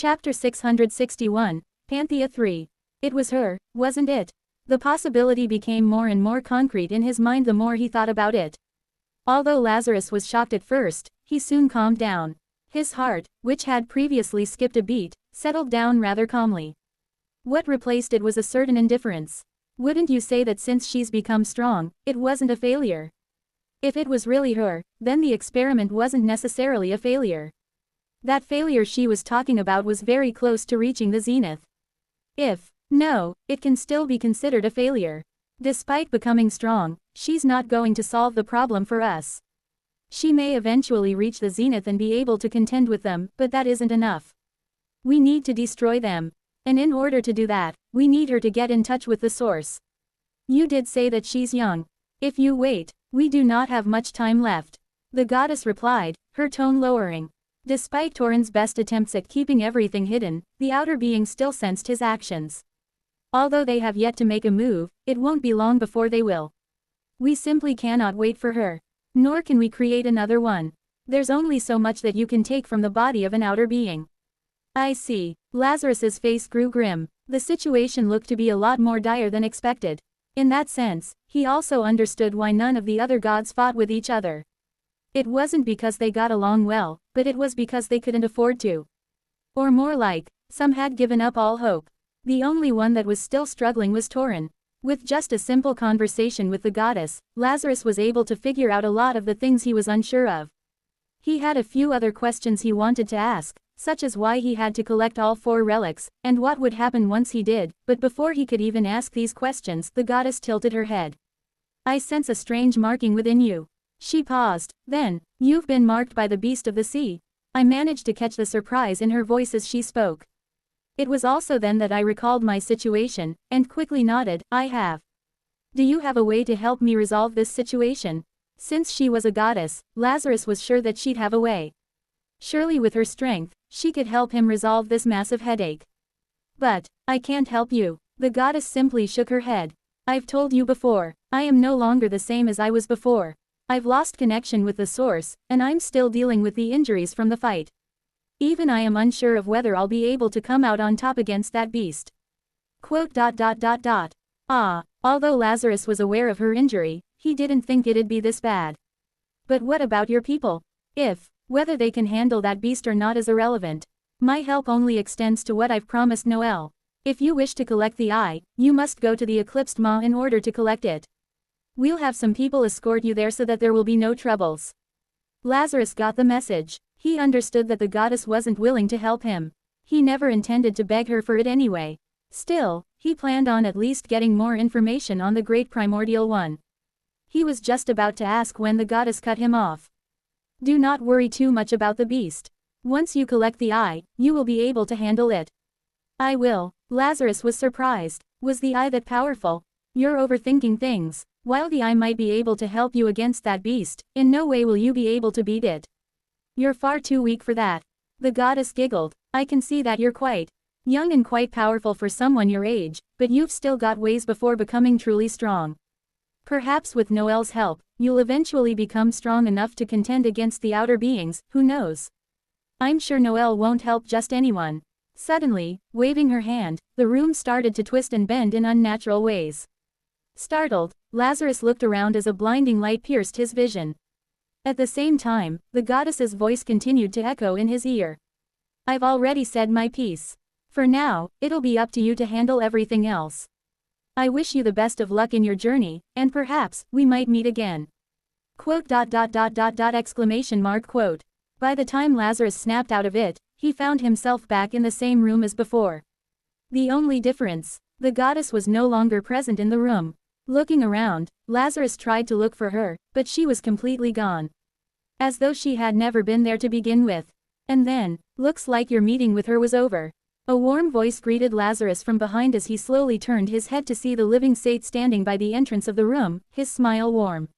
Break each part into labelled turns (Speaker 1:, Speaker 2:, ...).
Speaker 1: Chapter 661, Panthea 3. It was her, wasn't it? The possibility became more and more concrete in his mind the more he thought about it. Although Lazarus was shocked at first, he soon calmed down. His heart, which had previously skipped a beat, settled down rather calmly. What replaced it was a certain indifference. Wouldn't you say that since she's become strong, it wasn't a failure? If it was really her, then the experiment wasn't necessarily a failure. That failure she was talking about was very close to reaching the zenith. No, it can still be considered a failure. Despite becoming strong, she's not going to solve the problem for us. She may eventually reach the zenith and be able to contend with them, but that isn't enough. We need to destroy them. And in order to do that, we need her to get in touch with the source. You did say that she's young. If you wait, we do not have much time left. The goddess replied, her tone lowering. Despite Torin's best attempts at keeping everything hidden, the outer being still sensed his actions. Although they have yet to make a move, it won't be long before they will. We simply cannot wait for her. Nor can we create another one. There's only so much that you can take from the body of an outer being. I see. Lazarus's face grew grim. The situation looked to be a lot more dire than expected. In that sense, he also understood why none of the other gods fought with each other. It wasn't because they got along well, but it was because they couldn't afford to. Or more like, some had given up all hope. The only one that was still struggling was Torin. With just a simple conversation with the goddess, Lazarus was able to figure out a lot of the things he was unsure of. He had a few other questions he wanted to ask, such as why he had to collect all 4 relics, and what would happen once he did, but before he could even ask these questions, the goddess tilted her head. I sense a strange marking within you. She paused, then, you've been marked by the beast of the sea. I managed to catch the surprise in her voice as she spoke. It was also then that I recalled my situation, and quickly nodded, I have. Do you have a way to help me resolve this situation? Since she was a goddess, Lazarus was sure that she'd have a way. Surely with her strength, she could help him resolve this massive headache. But, I can't help you. The goddess simply shook her head. I've told you before, I am no longer the same as I was before. I've lost connection with the source, and I'm still dealing with the injuries from the fight. Even I am unsure of whether I'll be able to come out on top against that beast. Although Lazarus was aware of her injury, he didn't think it'd be this bad. But what about your people? Whether they can handle that beast or not is irrelevant. My help only extends to what I've promised Noel. If you wish to collect the eye, you must go to the Eclipsed Maw in order to collect it. We'll have some people escort you there so that there will be no troubles. Lazarus got the message. He understood that the goddess wasn't willing to help him. He never intended to beg her for it anyway. Still, he planned on at least getting more information on the Great Primordial One. He was just about to ask when the goddess cut him off. Do not worry too much about the beast. Once you collect the eye, you will be able to handle it. I will. Lazarus was surprised. Was the eye that powerful? You're overthinking things. While the eye might be able to help you against that beast, in no way will you be able to beat it. You're far too weak for that. The goddess giggled. I can see that you're quite young and quite powerful for someone your age, but you've still got ways before becoming truly strong. Perhaps with Noel's help, you'll eventually become strong enough to contend against the outer beings, who knows? I'm sure Noel won't help just anyone. Suddenly, waving her hand, the room started to twist and bend in unnatural ways. Startled, Lazarus looked around as a blinding light pierced his vision. At the same time, the goddess's voice continued to echo in his ear. I've already said my piece. For now, it'll be up to you to handle everything else. I wish you the best of luck in your journey, and perhaps, we might meet again. .. By the time Lazarus snapped out of it, he found himself back in the same room as before. The only difference, the goddess was no longer present in the room. Looking around, Lazarus tried to look for her, but she was completely gone. As though she had never been there to begin with. And then, looks like your meeting with her was over. A warm voice greeted Lazarus from behind as he slowly turned his head to see the living Sate standing by the entrance of the room, his smile warm.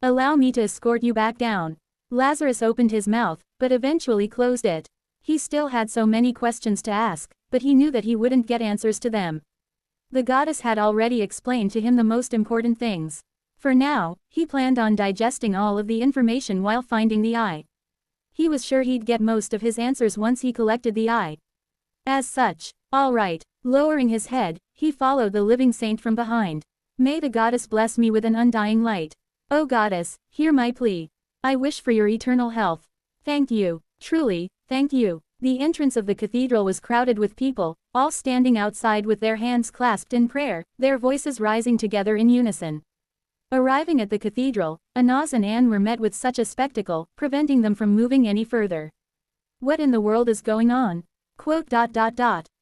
Speaker 1: Allow me to escort you back down. Lazarus opened his mouth, but eventually closed it. He still had so many questions to ask, but he knew that he wouldn't get answers to them. The goddess had already explained to him the most important things. For now, he planned on digesting all of the information while finding the eye. He was sure he'd get most of his answers once he collected the eye. As such, all right. Lowering his head, he followed the living saint from behind. May the goddess bless me with an undying light. O goddess, hear my plea. I wish for your eternal health. Thank you. Truly, thank you. The entrance of the cathedral was crowded with people, all standing outside with their hands clasped in prayer, their voices rising together in unison. Arriving at the cathedral, Anaz and Anne were met with such a spectacle, preventing them from moving any further. What in the world is going on?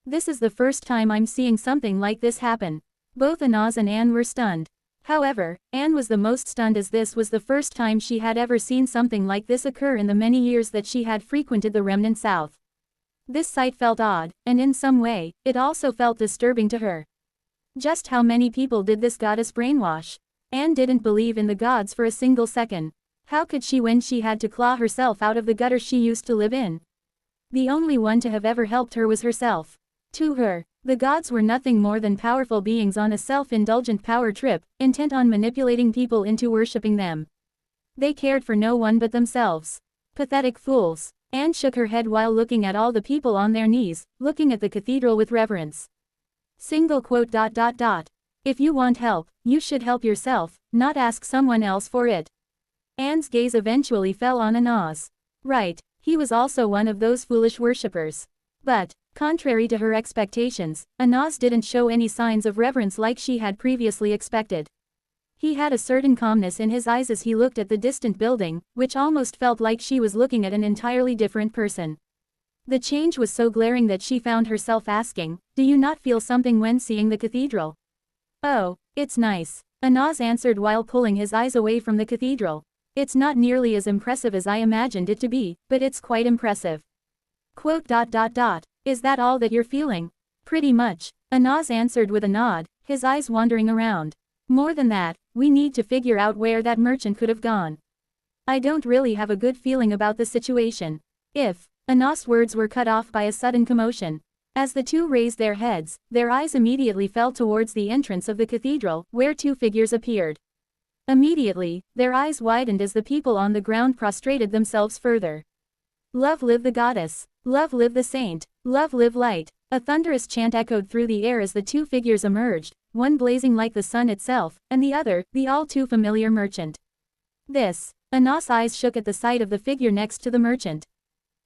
Speaker 1: This is the first time I'm seeing something like this happen. Both Anaz and Anne were stunned. However, Anne was the most stunned as this was the first time she had ever seen something like this occur in the many years that she had frequented the remnant south. This sight felt odd, and in some way, it also felt disturbing to her. Just how many people did this goddess brainwash? Anne didn't believe in the gods for a single second. How could she when she had to claw herself out of the gutter she used to live in? The only one to have ever helped her was herself. To her, the gods were nothing more than powerful beings on a self-indulgent power trip, intent on manipulating people into worshipping them. They cared for no one but themselves. Pathetic fools. Anne shook her head while looking at all the people on their knees, looking at the cathedral with reverence. If you want help, you should help yourself, not ask someone else for it. Anne's gaze eventually fell on Anaz. Right, he was also one of those foolish worshippers. But, contrary to her expectations, Anaz didn't show any signs of reverence like she had previously expected. He had a certain calmness in his eyes as he looked at the distant building, which almost felt like she was looking at an entirely different person. The change was so glaring that she found herself asking, "Do you not feel something when seeing the cathedral?" "Oh, it's nice," Anaz answered while pulling his eyes away from the cathedral. "It's not nearly as impressive as I imagined it to be, but it's quite impressive." Is that all that you're feeling? Pretty much, Anaz answered with a nod, his eyes wandering around. More than that, we need to figure out where that merchant could have gone. I don't really have a good feeling about the situation. Anaz's words were cut off by a sudden commotion. As the two raised their heads, their eyes immediately fell towards the entrance of the cathedral, where two figures appeared. Immediately, their eyes widened as the people on the ground prostrated themselves further. Love live the goddess. Love live the saint. Love live light. A thunderous chant echoed through the air as the two figures emerged, one blazing like the sun itself, and the other, the all too familiar merchant. Anaz's eyes shook at the sight of the figure next to the merchant.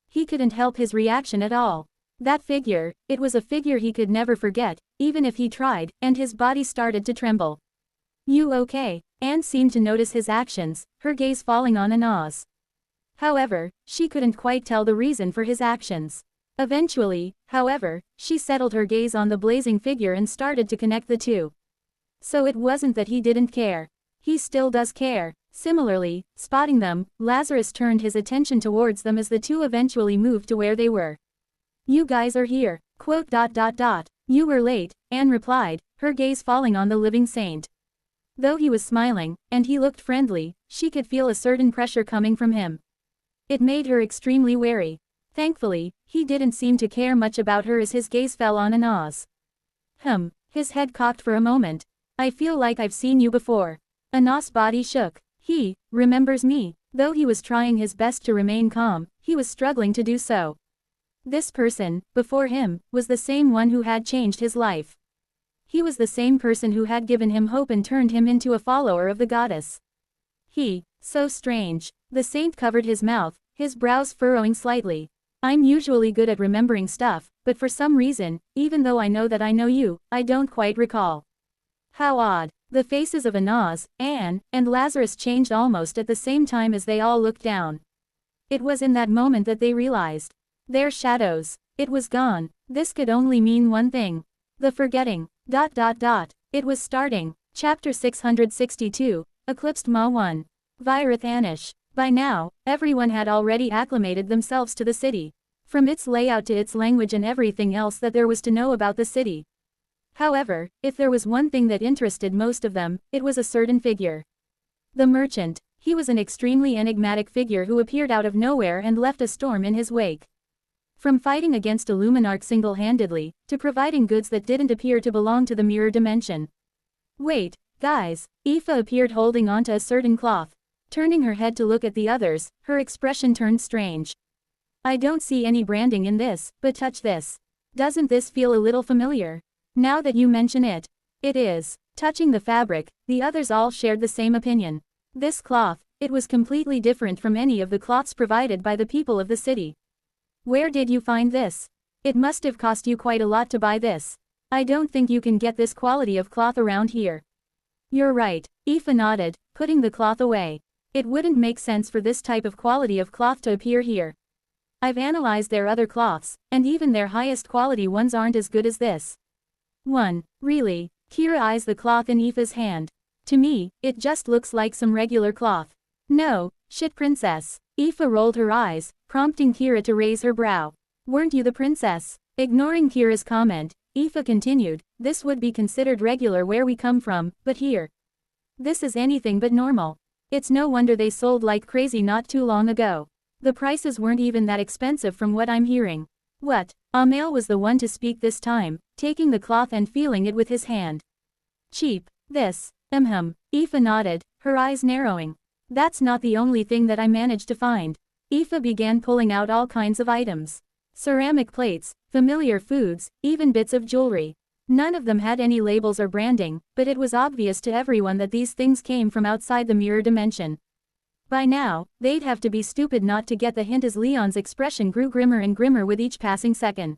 Speaker 1: He couldn't help his reaction at all. That figure, it was a figure he could never forget, even if he tried, and his body started to tremble. You okay? Anne seemed to notice his actions, her gaze falling on Anaz. However, she couldn't quite tell the reason for his actions. Eventually, however, she settled her gaze on the blazing figure and started to connect the two. So it wasn't that he didn't care. He still does care. Similarly, spotting them, Lazarus turned his attention towards them as the two eventually moved to where they were. You guys are here. You were late, Anne replied, her gaze falling on the living saint. Though he was smiling, and he looked friendly, she could feel a certain pressure coming from him. It made her extremely wary. Thankfully, he didn't seem to care much about her as his gaze fell on Anaz. His head cocked for a moment. I feel like I've seen you before. Anaz's body shook. He remembers me. Though he was trying his best to remain calm, he was struggling to do so. This person, before him, was the same one who had changed his life. He was the same person who had given him hope and turned him into a follower of the goddess. So strange. The saint covered his mouth, his brows furrowing slightly. I'm usually good at remembering stuff, but for some reason, even though I know that I know you, I don't quite recall. How odd. The faces of Anaz, Anne, and Lazarus changed almost at the same time as they all looked down. It was in that moment that they realized. Their shadows. It was gone. This could only mean one thing. The forgetting. It was starting. Chapter 662, Eclipsed Ma 1. Virith Anish. By now, everyone had already acclimated themselves to the city. From its layout to its language and everything else that there was to know about the city. However, if there was one thing that interested most of them, it was a certain figure. The merchant. He was an extremely enigmatic figure who appeared out of nowhere and left a storm in his wake. From fighting against Illuminarch single-handedly, to providing goods that didn't appear to belong to the mirror dimension. Wait, guys, Aoife appeared holding onto a certain cloth. Turning her head to look at the others, her expression turned strange. I don't see any branding in this, but touch this. Doesn't this feel a little familiar? Now that you mention it. It is. Touching the fabric, the others all shared the same opinion. This cloth, it was completely different from any of the cloths provided by the people of the city. Where did you find this? It must have cost you quite a lot to buy this. I don't think you can get this quality of cloth around here. You're right, Aoife nodded, putting the cloth away. It wouldn't make sense for this type of quality of cloth to appear here. I've analyzed their other cloths, and even their highest quality ones aren't as good as this. Really? Kira eyes the cloth in Aoife's hand. To me, it just looks like some regular cloth. No, shit princess. Aoife rolled her eyes, prompting Kira to raise her brow. Weren't you the princess? Ignoring Kira's comment, Aoife continued, this would be considered regular where we come from, but here. This is anything but normal. It's no wonder they sold like crazy not too long ago. The prices weren't even that expensive from what I'm hearing. What? Amael was the one to speak this time, taking the cloth and feeling it with his hand. Cheap. This. Aoife nodded, her eyes narrowing. That's not the only thing that I managed to find. Aoife began pulling out all kinds of items. Ceramic plates, familiar foods, even bits of jewelry. None of them had any labels or branding, but it was obvious to everyone that these things came from outside the mirror dimension. By now, they'd have to be stupid not to get the hint as Leon's expression grew grimmer and grimmer with each passing second.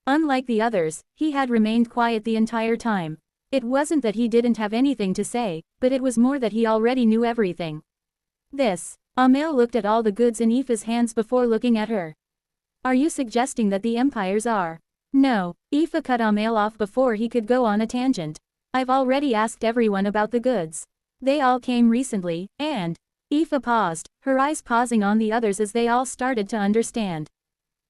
Speaker 1: Unlike the others, he had remained quiet the entire time. It wasn't that he didn't have anything to say, but it was more that he already knew everything. This. Amael looked at all the goods in Aoife's hands before looking at her. Are you suggesting that the empires are? No, Aoife cut Amael off before he could go on a tangent. I've already asked everyone about the goods. They all came recently, and... Aoife paused, her eyes pausing on the others as they all started to understand.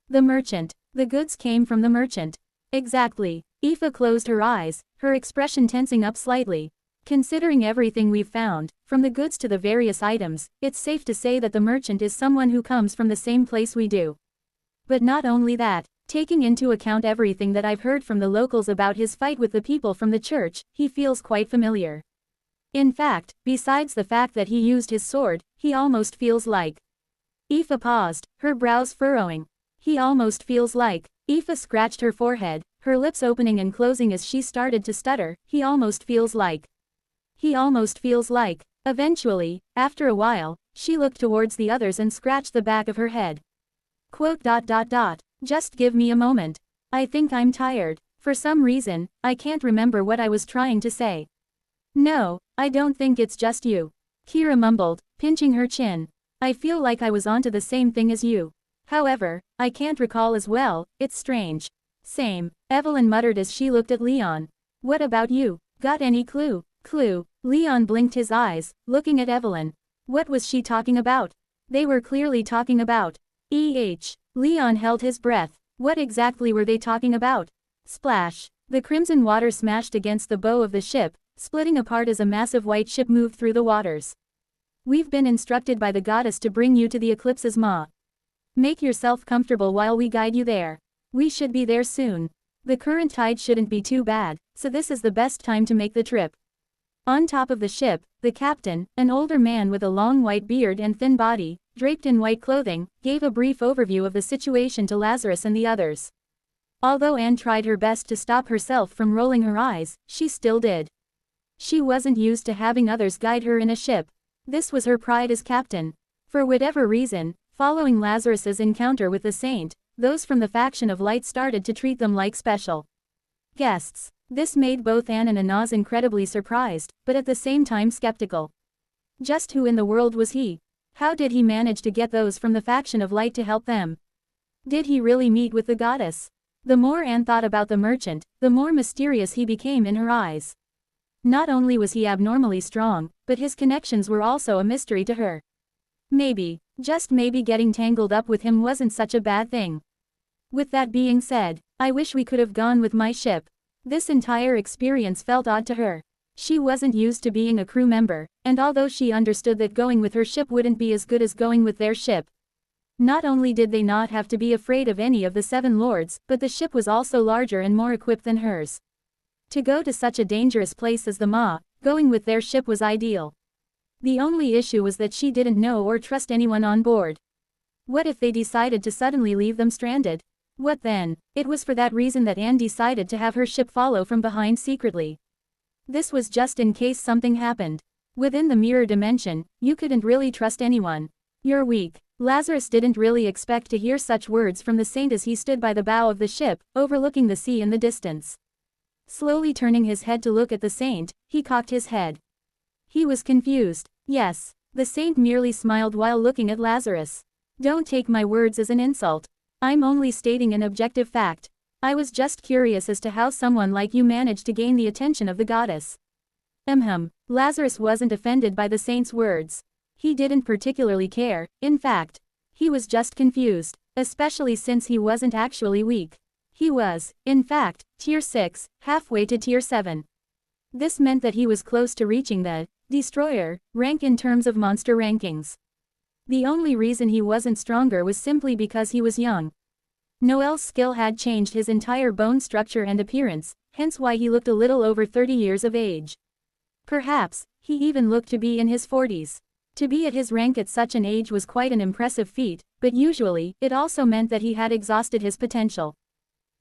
Speaker 1: The merchant. The goods came from the merchant. Exactly. Aoife closed her eyes, her expression tensing up slightly. Considering everything we've found, from the goods to the various items, it's safe to say that the merchant is someone who comes from the same place we do. But not only that, taking into account everything that I've heard from the locals about his fight with the people from the church, he feels quite familiar. In fact, besides the fact that he used his sword, he almost feels like. Aoife paused, her brows furrowing. He almost feels like. Aoife scratched her forehead, her lips opening and closing as she started to stutter. He almost feels like. He almost feels like. Eventually, after a while, she looked towards the others and scratched the back of her head. Quote. Just give me a moment. I think I'm tired. For some reason, I can't remember what I was trying to say. No, I don't think it's just you. Kira mumbled, pinching her chin. I feel like I was onto the same thing as you. However, I can't recall as well. It's strange. Same, Evelyn muttered as she looked at Leon. What about you? Got any clue? Clue. Leon blinked his eyes, looking at Evelyn. What was she talking about? They were clearly talking about. Leon held his breath. What exactly were they talking about? Splash. The crimson water smashed against the bow of the ship, splitting apart as a massive white ship moved through the waters. We've been instructed by the goddess to bring you to the eclipse's maw. Make yourself comfortable while we guide you there. We should be there soon. The current tide shouldn't be too bad, so this is the best time to make the trip. On top of the ship, the captain, an older man with a long white beard and thin body, draped in white clothing, gave a brief overview of the situation to Lazarus and the others. Although Anne tried her best to stop herself from rolling her eyes, she still did. She wasn't used to having others guide her in a ship. This was her pride as captain. For whatever reason, following Lazarus's encounter with the saint, those from the faction of Light started to treat them like special guests. This made both Anne and Anaz incredibly surprised, but at the same time skeptical. Just who in the world was he? How did he manage to get those from the faction of Light to help them? Did he really meet with the goddess? The more Anne thought about the merchant, the more mysterious he became in her eyes. Not only was he abnormally strong, but his connections were also a mystery to her. Maybe, just maybe getting tangled up with him wasn't such a bad thing. With that being said, I wish we could have gone with my ship. This entire experience felt odd to her. She wasn't used to being a crew member, and although she understood that going with her ship wouldn't be as good as going with their ship. Not only did they not have to be afraid of any of the Seven Lords, but the ship was also larger and more equipped than hers. To go to such a dangerous place as the Maw, going with their ship was ideal. The only issue was that she didn't know or trust anyone on board. What if they decided to suddenly leave them stranded? What then? It was for that reason that Anne decided to have her ship follow from behind secretly. This was just in case something happened. Within the mirror dimension, you couldn't really trust anyone. You're weak. Lazarus didn't really expect to hear such words from the saint as he stood by the bow of the ship, overlooking the sea in the distance. Slowly turning his head to look at the saint, he cocked his head. He was confused. Yes. The saint merely smiled while looking at Lazarus. Don't take my words as an insult. I'm only stating an objective fact. I was just curious as to how someone like you managed to gain the attention of the goddess. Lazarus wasn't offended by the saint's words. He didn't particularly care, in fact. He was just confused, especially since he wasn't actually weak. He was, in fact, tier 6, halfway to tier 7. This meant that he was close to reaching the Destroyer rank in terms of monster rankings. The only reason he wasn't stronger was simply because he was young. Noel's skill had changed his entire bone structure and appearance, hence why he looked a little over 30 years of age. Perhaps, he even looked to be in his 40s. To be at his rank at such an age was quite an impressive feat, but usually, it also meant that he had exhausted his potential.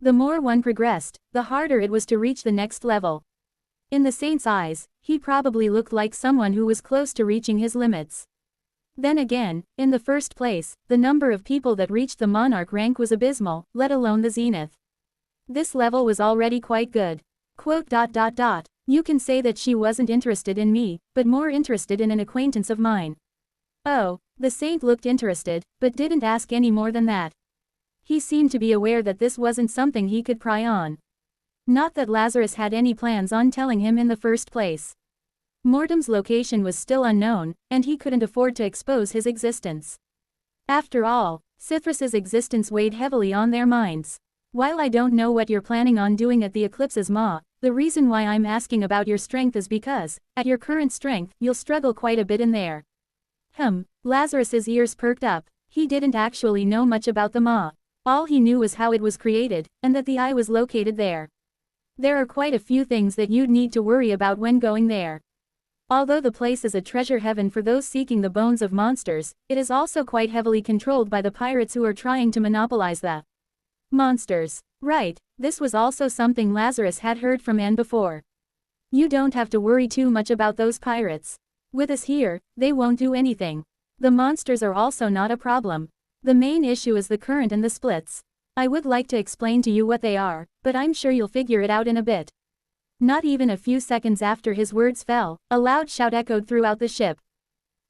Speaker 1: The more one progressed, the harder it was to reach the next level. In the saint's eyes, he probably looked like someone who was close to reaching his limits. Then again, in the first place, the number of people that reached the monarch rank was abysmal, let alone the zenith. This level was already quite good. You can say that she wasn't interested in me, but more interested in an acquaintance of mine. Oh, the saint looked interested, but didn't ask any more than that. He seemed to be aware that this wasn't something he could pry on. Not that Lazarus had any plans on telling him in the first place. Mortem's location was still unknown, and he couldn't afford to expose his existence. After all, Cithrus's existence weighed heavily on their minds. While I don't know what you're planning on doing at the eclipse's maw, the reason why I'm asking about your strength is because, at your current strength, you'll struggle quite a bit in there. Lazarus's ears perked up. He didn't actually know much about the maw. All he knew was how it was created, and that the eye was located there. There are quite a few things that you'd need to worry about when going there. Although the place is a treasure heaven for those seeking the bones of monsters, it is also quite heavily controlled by the pirates who are trying to monopolize the monsters. Right, this was also something Lazarus had heard from Anne before. You don't have to worry too much about those pirates. With us here, they won't do anything. The monsters are also not a problem. The main issue is the current and the splits. I would like to explain to you what they are, but I'm sure you'll figure it out in a bit. Not even a few seconds after his words fell, a loud shout echoed throughout the ship.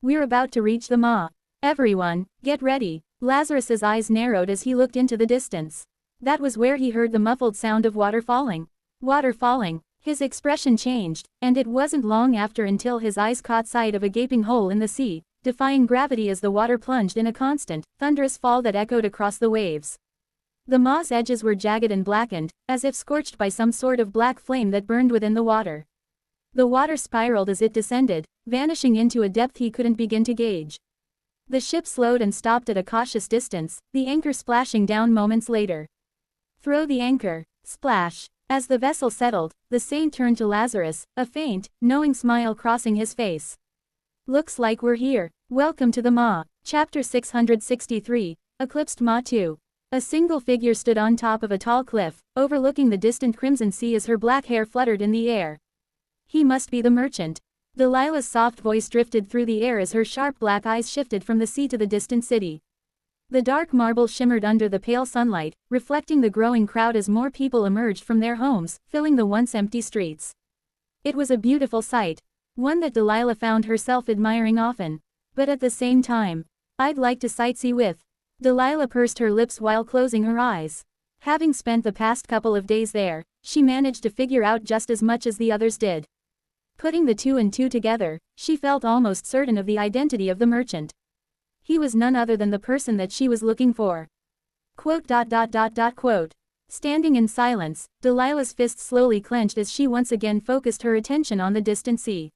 Speaker 1: We're about to reach the maw. Everyone, get ready. Lazarus's eyes narrowed as he looked into the distance. That was where he heard the muffled sound of water falling. Water falling. His expression changed, and it wasn't long after until his eyes caught sight of a gaping hole in the sea, defying gravity as the water plunged in a constant, thunderous fall that echoed across the waves. The maw's edges were jagged and blackened, as if scorched by some sort of black flame that burned within the water. The water spiraled as it descended, vanishing into a depth he couldn't begin to gauge. The ship slowed and stopped at a cautious distance, the anchor splashing down moments later. Throw the anchor. Splash. As the vessel settled, the saint turned to Lazarus, a faint, knowing smile crossing his face. Looks like we're here. Welcome to the maw. Chapter 663, Eclipsed Maw 2. A single figure stood on top of a tall cliff, overlooking the distant crimson sea as her black hair fluttered in the air. He must be the merchant. Delilah's soft voice drifted through the air as her sharp black eyes shifted from the sea to the distant city. The dark marble shimmered under the pale sunlight, reflecting the growing crowd as more people emerged from their homes, filling the once empty streets. It was a beautiful sight, one that Delilah found herself admiring often. But at the same time, I'd like to sightsee with. Delilah pursed her lips while closing her eyes. Having spent the past couple of days there, she managed to figure out just as much as the others did. Putting the two and two together, she felt almost certain of the identity of the merchant. He was none other than the person that she was looking for. Standing in silence, Delilah's fists slowly clenched as she once again focused her attention on the distant sea.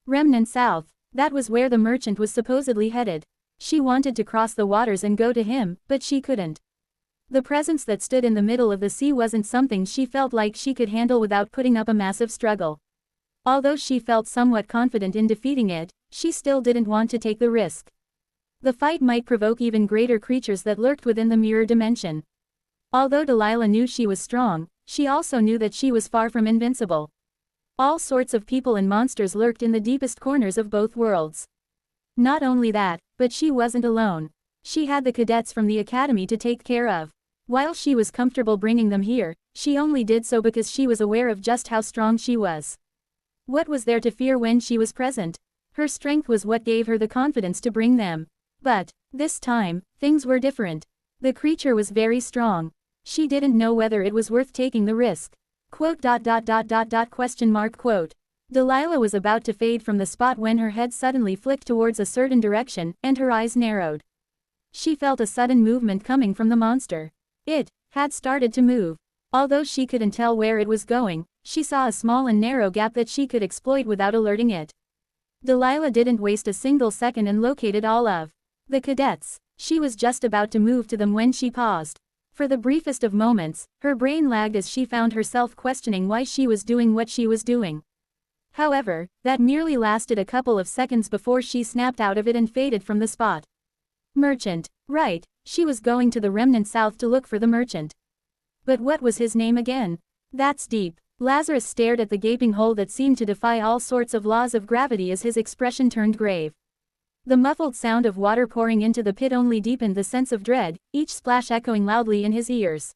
Speaker 1: Remnant South, that was where the merchant was supposedly headed. She wanted to cross the waters and go to him, but she couldn't. The presence that stood in the middle of the sea wasn't something she felt like she could handle without putting up a massive struggle. Although she felt somewhat confident in defeating it, she still didn't want to take the risk. The fight might provoke even greater creatures that lurked within the mirror dimension. Although Delilah knew she was strong, she also knew that she was far from invincible. All sorts of people and monsters lurked in the deepest corners of both worlds. Not only that, but she wasn't alone. She had the cadets from the academy to take care of. While she was comfortable bringing them here, she only did so because she was aware of just how strong she was. What was there to fear when she was present? Her strength was what gave her the confidence to bring them. But, this time, things were different. The creature was very strong. She didn't know whether it was worth taking the risk. Quote. Delilah was about to fade from the spot when her head suddenly flicked towards a certain direction, and her eyes narrowed. She felt a sudden movement coming from the monster. It had started to move. Although she couldn't tell where it was going, she saw a small and narrow gap that she could exploit without alerting it. Delilah didn't waste a single second and located all of the cadets. She was just about to move to them when she paused. For the briefest of moments, her brain lagged as she found herself questioning why she was doing what she was doing. However, that merely lasted a couple of seconds before she snapped out of it and faded from the spot. Merchant. Right, she was going to the remnant south to look for the merchant. But what was his name again? That's deep. Lazarus stared at the gaping hole that seemed to defy all sorts of laws of gravity as his expression turned grave. The muffled sound of water pouring into the pit only deepened the sense of dread, each splash echoing loudly in his ears.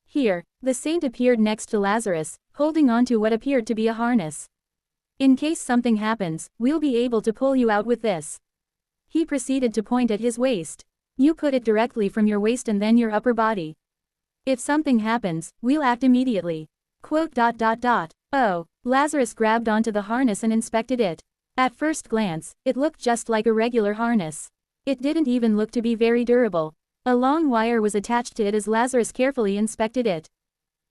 Speaker 1: Here, the saint appeared next to Lazarus, holding on to what appeared to be a harness. In case something happens, we'll be able to pull you out with this. He proceeded to point at his waist. You put it directly from your waist and then your upper body. If something happens, we'll act immediately. Quote. Oh, Lazarus grabbed onto the harness and inspected it. At first glance, it looked just like a regular harness. It didn't even look to be very durable. A long wire was attached to it as Lazarus carefully inspected it.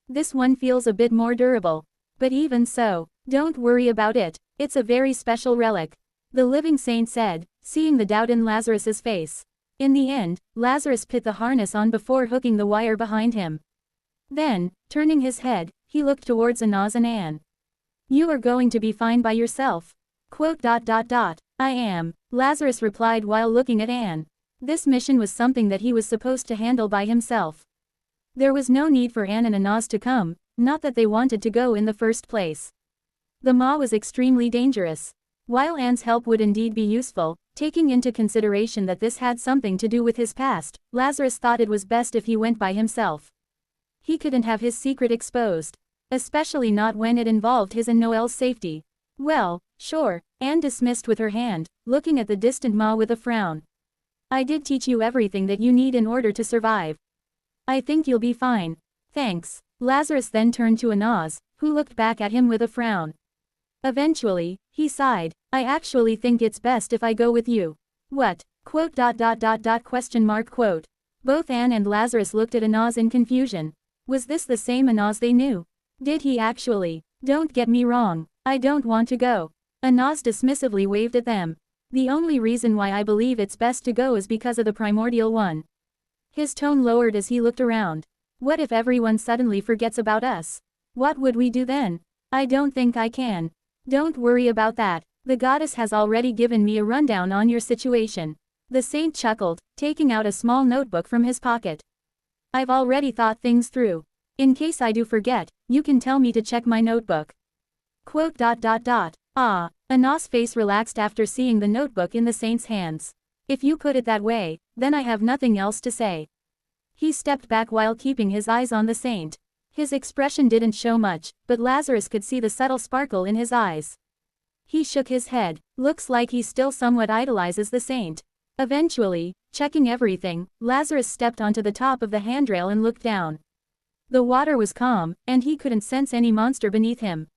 Speaker 1: This one feels a bit more durable. But even so, don't worry about it, it's a very special relic. The living saint said, seeing the doubt in Lazarus's face. In the end, Lazarus put the harness on before hooking the wire behind him. Then, turning his head, he looked towards Anaz and Anne. You are going to be fine by yourself. Quote. I am, Lazarus replied while looking at Anne. This mission was something that he was supposed to handle by himself. There was no need for Anne and Anaz to come, not that they wanted to go in the first place. The maw was extremely dangerous. While Anne's help would indeed be useful, taking into consideration that this had something to do with his past, Lazarus thought it was best if he went by himself. He couldn't have his secret exposed. Especially not when it involved his and Noelle's safety. Well, sure, Anne dismissed with her hand, looking at the distant maw with a frown. I did teach you everything that you need in order to survive. I think you'll be fine. Thanks. Lazarus then turned to Anaz, who looked back at him with a frown. Eventually, he sighed, I actually think it's best if I go with you. What? Quote. Both Anne and Lazarus looked at Anaz in confusion. Was this the same Anaz they knew? Did he actually? Don't get me wrong, I don't want to go. Anaz dismissively waved at them. The only reason why I believe it's best to go is because of the primordial one. His tone lowered as he looked around. What if everyone suddenly forgets about us? What would we do then? I don't think I can. Don't worry about that. The goddess has already given me a rundown on your situation. The saint chuckled, taking out a small notebook from his pocket. I've already thought things through. In case I do forget, you can tell me to check my notebook. Quote. Ah, Anaz's face relaxed after seeing the notebook in the saint's hands. If you put it that way, then I have nothing else to say. He stepped back while keeping his eyes on the saint. His expression didn't show much, but Lazarus could see the subtle sparkle in his eyes. He shook his head. Looks like he still somewhat idolizes the saint. Eventually, checking everything, Lazarus stepped onto the top of the handrail and looked down. The water was calm, and he couldn't sense any monster beneath him.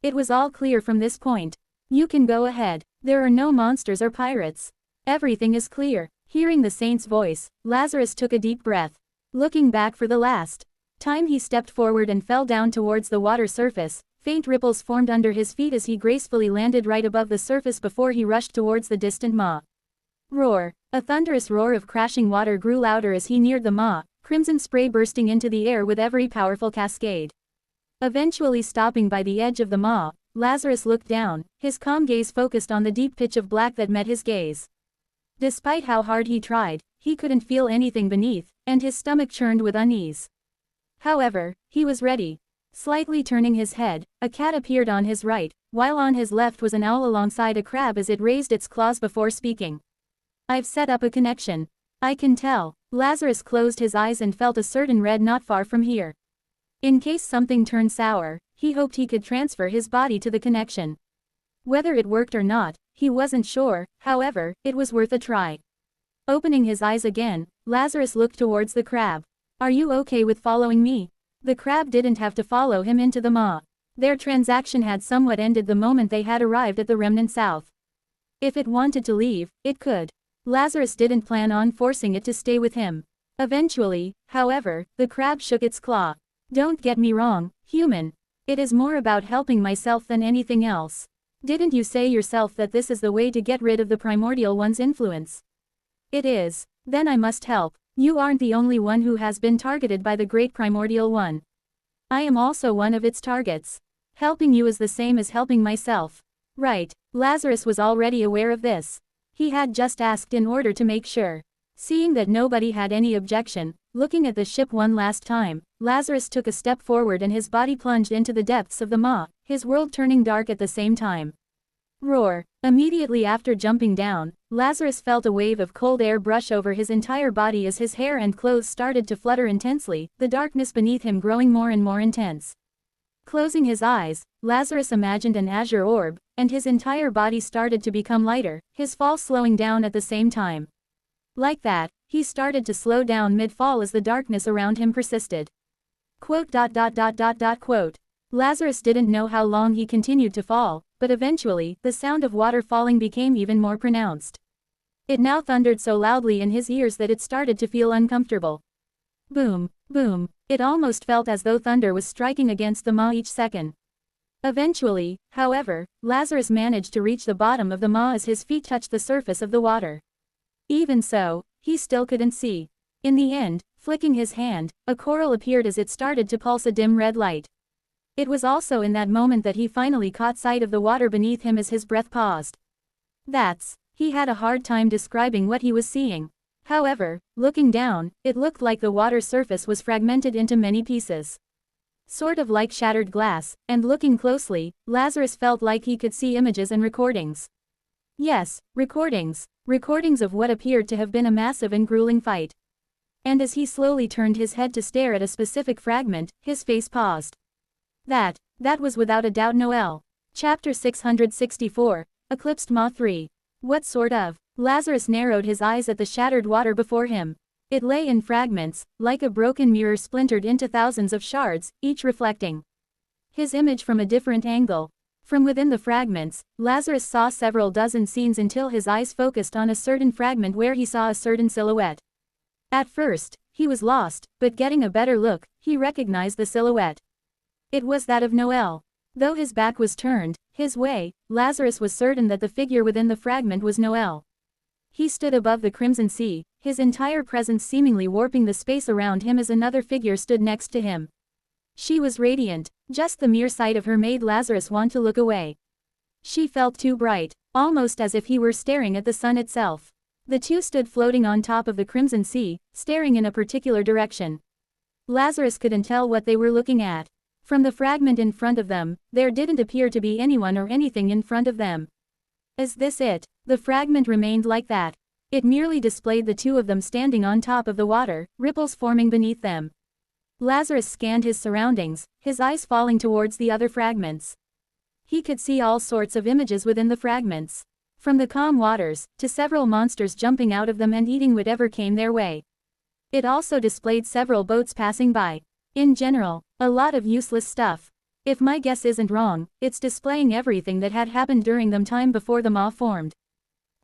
Speaker 1: It was all clear from this point. You can go ahead. There are no monsters or pirates. Everything is clear. Hearing the saint's voice, Lazarus took a deep breath. Looking back for the last time, he stepped forward and fell down towards the water surface. Faint ripples formed under his feet as he gracefully landed right above the surface before he rushed towards the distant maw. Roar! A thunderous roar of crashing water grew louder as he neared the maw, crimson spray bursting into the air with every powerful cascade. Eventually stopping by the edge of the maw, Lazarus looked down, his calm gaze focused on the deep pitch of black that met his gaze. Despite how hard he tried, he couldn't feel anything beneath, and his stomach churned with unease. However, he was ready. Slightly turning his head, a cat appeared on his right, while on his left was an owl alongside a crab as it raised its claws before speaking. I've set up a connection. I can tell. Lazarus closed his eyes and felt a certain red not far from here. In case something turned sour, he hoped he could transfer his body to the connection. Whether it worked or not, he wasn't sure, however, it was worth a try. Opening his eyes again, Lazarus looked towards the crab. Are you okay with following me? The crab didn't have to follow him into the maw. Their transaction had somewhat ended the moment they had arrived at the remnant south. If it wanted to leave, it could. Lazarus didn't plan on forcing it to stay with him. Eventually, however, the crab shook its claw. Don't get me wrong, human. It is more about helping myself than anything else. Didn't you say yourself that this is the way to get rid of the primordial one's influence? It is. Then I must help. You aren't the only one who has been targeted by the great primordial one. I am also one of its targets. Helping you is the same as helping myself. Right. Lazarus was already aware of this. He had just asked in order to make sure. Seeing that nobody had any objection, looking at the ship one last time, Lazarus took a step forward and his body plunged into the depths of the maw, his world turning dark at the same time. Roar. Immediately after jumping down, Lazarus felt a wave of cold air brush over his entire body as his hair and clothes started to flutter intensely, the darkness beneath him growing more and more intense. Closing his eyes, Lazarus imagined an azure orb, and his entire body started to become lighter, his fall slowing down at the same time. Like that, he started to slow down mid-fall as the darkness around him persisted. Quote. Lazarus didn't know how long he continued to fall, but eventually, the sound of water falling became even more pronounced. It now thundered so loudly in his ears that it started to feel uncomfortable. Boom, boom. It almost felt as though thunder was striking against the maw each second. Eventually, however, Lazarus managed to reach the bottom of the maw as his feet touched the surface of the water. Even so, he still couldn't see. In the end, flicking his hand, a coral appeared as it started to pulse a dim red light. It was also in that moment that he finally caught sight of the water beneath him as his breath paused. He had a hard time describing what he was seeing. However, looking down, it looked like the water surface was fragmented into many pieces. Sort of like shattered glass, and looking closely, Lazarus felt like he could see images and recordings. Yes, recordings. Recordings of what appeared to have been a massive and grueling fight. And as he slowly turned his head to stare at a specific fragment, his face paused. That was without a doubt Noel. Chapter 664, Eclipsed Maw 3. What sort of? Lazarus narrowed his eyes at the shattered water before him. It lay in fragments, like a broken mirror splintered into thousands of shards, each reflecting his image from a different angle. From within the fragments, Lazarus saw several dozen scenes until his eyes focused on a certain fragment where he saw a certain silhouette. At first, he was lost, but getting a better look, he recognized the silhouette. It was that of Noel. Though his back was turned his way, Lazarus was certain that the figure within the fragment was Noel. He stood above the crimson sea, his entire presence seemingly warping the space around him as another figure stood next to him. She was radiant, just the mere sight of her made Lazarus want to look away. She felt too bright, almost as if he were staring at the sun itself. The two stood floating on top of the crimson sea, staring in a particular direction. Lazarus couldn't tell what they were looking at. From the fragment in front of them, there didn't appear to be anyone or anything in front of them. Is this it? The fragment remained like that. It merely displayed the two of them standing on top of the water, ripples forming beneath them. Lazarus scanned his surroundings, his eyes falling towards the other fragments. He could see all sorts of images within the fragments. From the calm waters, to several monsters jumping out of them and eating whatever came their way. It also displayed several boats passing by. In general, a lot of useless stuff. If my guess isn't wrong, it's displaying everything that had happened during the time before the maw formed.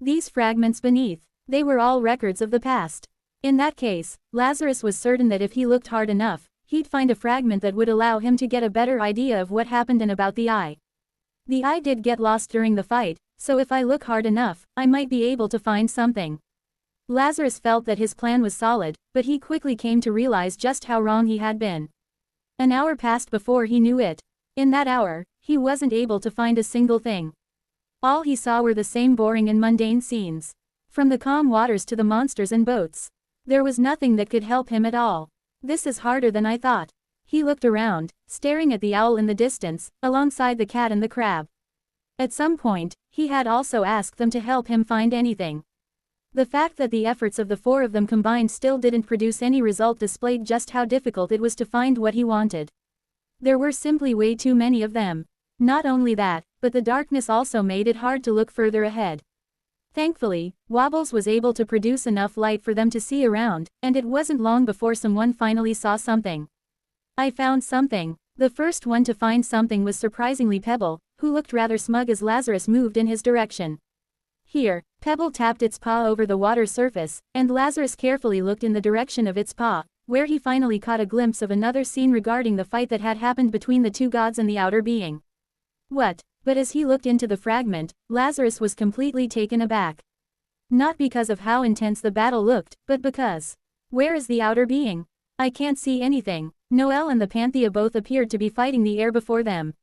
Speaker 1: These fragments beneath, they were all records of the past. In that case, Lazarus was certain that if he looked hard enough, he'd find a fragment that would allow him to get a better idea of what happened and about the eye. The eye did get lost during the fight, so if I look hard enough, I might be able to find something. Lazarus felt that his plan was solid, but he quickly came to realize just how wrong he had been. An hour passed before he knew it. In that hour, he wasn't able to find a single thing. All he saw were the same boring and mundane scenes. From the calm waters to the monsters and boats. There was nothing that could help him at all. This is harder than I thought. He looked around, staring at the owl in the distance, alongside the cat and the crab. At some point, he had also asked them to help him find anything. The fact that the efforts of the four of them combined still didn't produce any result displayed just how difficult it was to find what he wanted. There were simply way too many of them. Not only that, but the darkness also made it hard to look further ahead. Thankfully, Wobbles was able to produce enough light for them to see around, and it wasn't long before someone finally saw something. I found something. The first one to find something was surprisingly Pebble, who looked rather smug as Lazarus moved in his direction. Here, Pebble tapped its paw over the water surface, and Lazarus carefully looked in the direction of its paw, where he finally caught a glimpse of another scene regarding the fight that had happened between the two gods and the outer being. What? But as he looked into the fragment, Lazarus was completely taken aback. Not because of how intense the battle looked, but because, where is the outer being? I can't see anything. Noel and the Panthea both appeared to be fighting the air before them.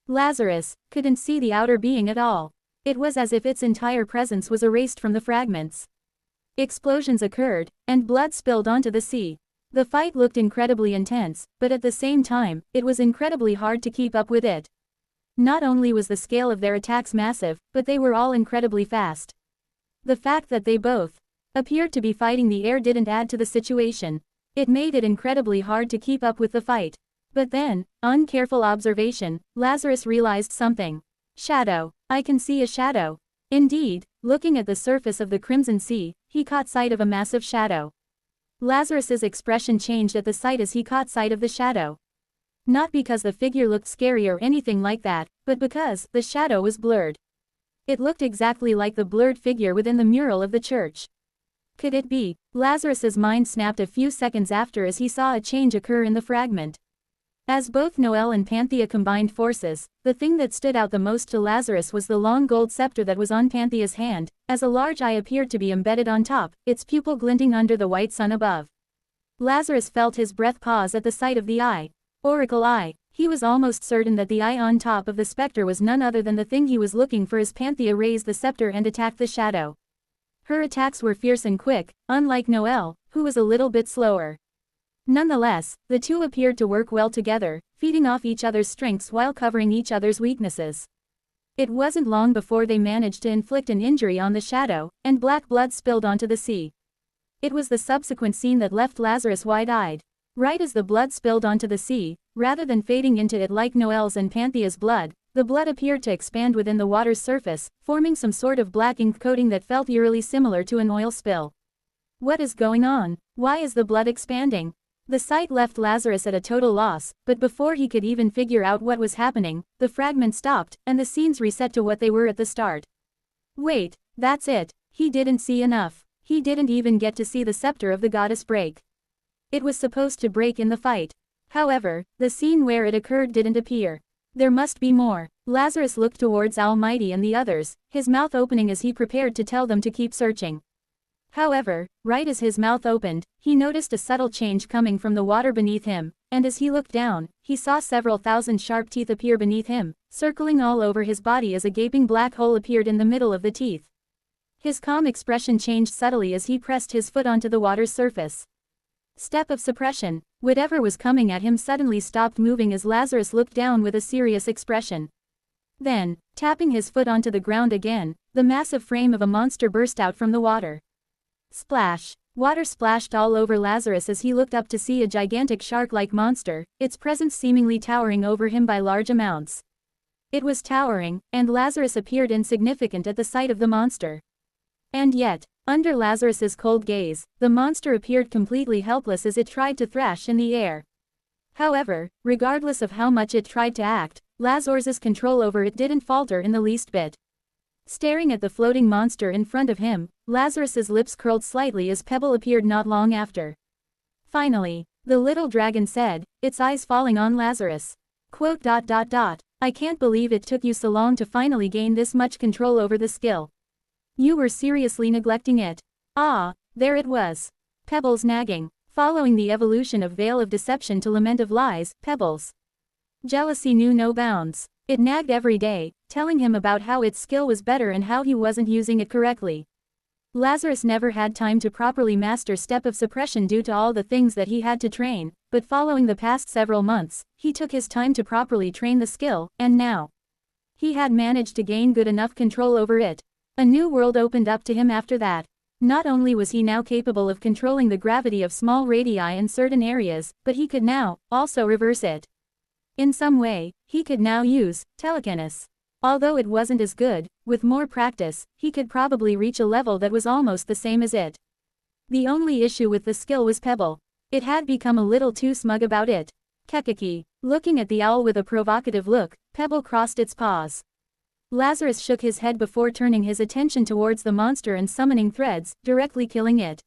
Speaker 1: Lazarus couldn't see the outer being at all. It was as if its entire presence was erased from the fragments. Explosions occurred, and blood spilled onto the sea. The fight looked incredibly intense, but at the same time, it was incredibly hard to keep up with it. Not only was the scale of their attacks massive, but they were all incredibly fast. The fact that they both appeared to be fighting the air didn't add to the situation. It made it incredibly hard to keep up with the fight. But then, on careful observation, Lazarus realized something. Shadow. I can see a shadow. Indeed, looking at the surface of the Crimson Sea, he caught sight of a massive shadow. Lazarus's expression changed at the sight as he caught sight of the shadow. Not because the figure looked scary or anything like that, but because the shadow was blurred. It looked exactly like the blurred figure within the mural of the church. Could it be? Lazarus's mind snapped a few seconds after as he saw a change occur in the fragment. As both Noel and Panthea combined forces, the thing that stood out the most to Lazarus was the long gold scepter that was on Panthea's hand, as a large eye appeared to be embedded on top, its pupil glinting under the white sun above. Lazarus felt his breath pause at the sight of the eye. Oracle Eye. He was almost certain that the eye on top of the specter was none other than the thing he was looking for as Panthea raised the scepter and attacked the shadow. Her attacks were fierce and quick, unlike Noel, who was a little bit slower. Nonetheless, the two appeared to work well together, feeding off each other's strengths while covering each other's weaknesses. It wasn't long before they managed to inflict an injury on the shadow, and black blood spilled onto the sea. It was the subsequent scene that left Lazarus wide-eyed. Right as the blood spilled onto the sea, rather than fading into it like Noel's and Panthea's blood, the blood appeared to expand within the water's surface, forming some sort of black ink coating that felt eerily similar to an oil spill. What is going on? Why is the blood expanding? The sight left Lazarus at a total loss, but before he could even figure out what was happening, the fragment stopped, and the scenes reset to what they were at the start. Wait, that's it. He didn't see enough. He didn't even get to see the scepter of the goddess break. It was supposed to break in the fight. However, the scene where it occurred didn't appear. There must be more. Lazarus looked towards Almighty and the others, his mouth opening as he prepared to tell them to keep searching. However, right as his mouth opened, he noticed a subtle change coming from the water beneath him, and as he looked down, he saw several thousand sharp teeth appear beneath him, circling all over his body as a gaping black hole appeared in the middle of the teeth. His calm expression changed subtly as he pressed his foot onto the water's surface. Step of suppression. Whatever was coming at him suddenly stopped moving as Lazarus looked down with a serious expression. Then, tapping his foot onto the ground again, the massive frame of a monster burst out from the water. Splash. Water splashed all over Lazarus as he looked up to see a gigantic shark-like monster, its presence seemingly towering over him by large amounts. It was towering, and Lazarus appeared insignificant at the sight of the monster. And yet, under Lazarus's cold gaze, the monster appeared completely helpless as it tried to thrash in the air. However, regardless of how much it tried to act, Lazarus's control over it didn't falter in the least bit. Staring at the floating monster in front of him, Lazarus's lips curled slightly as Pebble appeared not long after. Finally, the little dragon said, its eyes falling on Lazarus. Quote, I can't believe it took you so long to finally gain this much control over the skill. You were seriously neglecting it. Ah, there it was. Pebbles nagging. Following the evolution of Veil of Deception to Lament of Lies, Pebbles' jealousy knew no bounds. It nagged every day, telling him about how its skill was better and how he wasn't using it correctly. Lazarus never had time to properly master step of suppression due to all the things that he had to train, but following the past several months, he took his time to properly train the skill, and now he had managed to gain good enough control over it. A new world opened up to him after that. Not only was he now capable of controlling the gravity of small radii in certain areas, but he could now also reverse it. In some way, he could now use telekinesis. Although it wasn't as good, with more practice, he could probably reach a level that was almost the same as it. The only issue with the skill was Pebble. It had become a little too smug about it. Kekeki. Looking at the owl with a provocative look, Pebble crossed its paws. Lazarus shook his head before turning his attention towards the monster and summoning threads, directly killing it.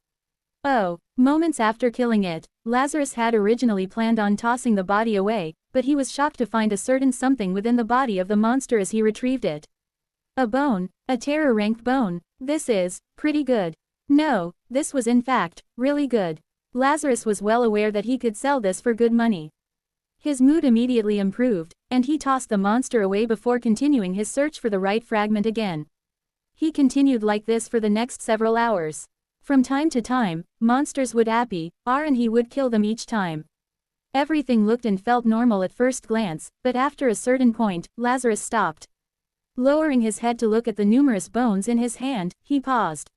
Speaker 1: Oh, moments after killing it, Lazarus had originally planned on tossing the body away, but he was shocked to find a certain something within the body of the monster as he retrieved it. A bone, a terror-ranked bone. This is pretty good. No, this was in fact really good. Lazarus was well aware that he could sell this for good money. His mood immediately improved, and he tossed the monster away before continuing his search for the right fragment again. He continued like this for the next several hours. From time to time, monsters would appear, and he would kill them each time. Everything looked and felt normal at first glance, but after a certain point, Lazarus stopped. Lowering his head to look at the numerous bones in his hand, he paused.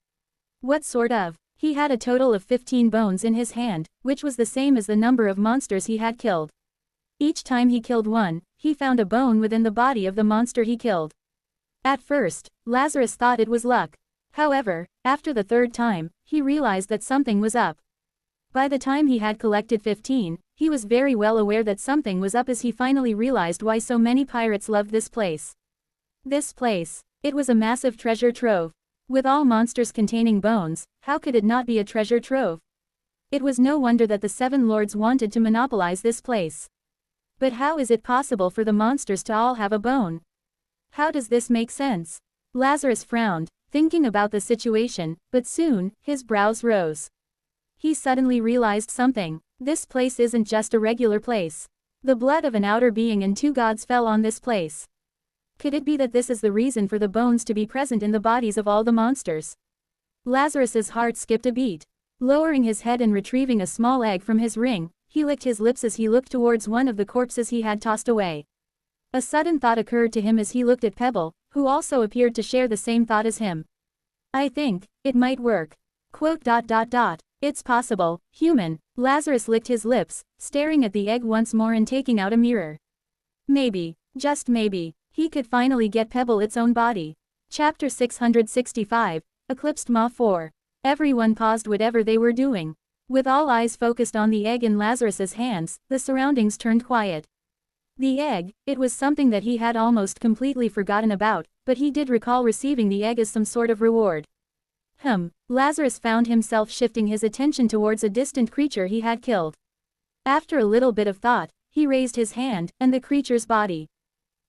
Speaker 1: What sort of? He had a total of 15 bones in his hand, which was the same as the number of monsters he had killed. Each time he killed one, he found a bone within the body of the monster he killed. At first, Lazarus thought it was luck. However, after the third time, he realized that something was up. By the time he had collected 15, he was very well aware that something was up as he finally realized why so many pirates loved this place. This place. It was a massive treasure trove. With all monsters containing bones, how could it not be a treasure trove? It was no wonder that the Seven Lords wanted to monopolize this place. But how is it possible for the monsters to all have a bone? How does this make sense? Lazarus frowned, thinking about the situation, but soon, his brows rose. He suddenly realized something. This place isn't just a regular place. The blood of an outer being and two gods fell on this place. Could it be that this is the reason for the bones to be present in the bodies of all the monsters? Lazarus's heart skipped a beat. Lowering his head and retrieving a small egg from his ring, he licked his lips as he looked towards one of the corpses he had tossed away. A sudden thought occurred to him as he looked at Pebble, who also appeared to share the same thought as him. I think it might work. It's possible, human. Lazarus licked his lips, staring at the egg once more and taking out a mirror. Maybe, just maybe, he could finally get Pebble its own body. Chapter 665, Eclipsed Ma 4. Everyone paused whatever they were doing. With all eyes focused on the egg in Lazarus's hands, the surroundings turned quiet. The egg, it was something that he had almost completely forgotten about, but he did recall receiving the egg as some sort of reward. Lazarus found himself shifting his attention towards a distant creature he had killed. After a little bit of thought, he raised his hand, and the creature's body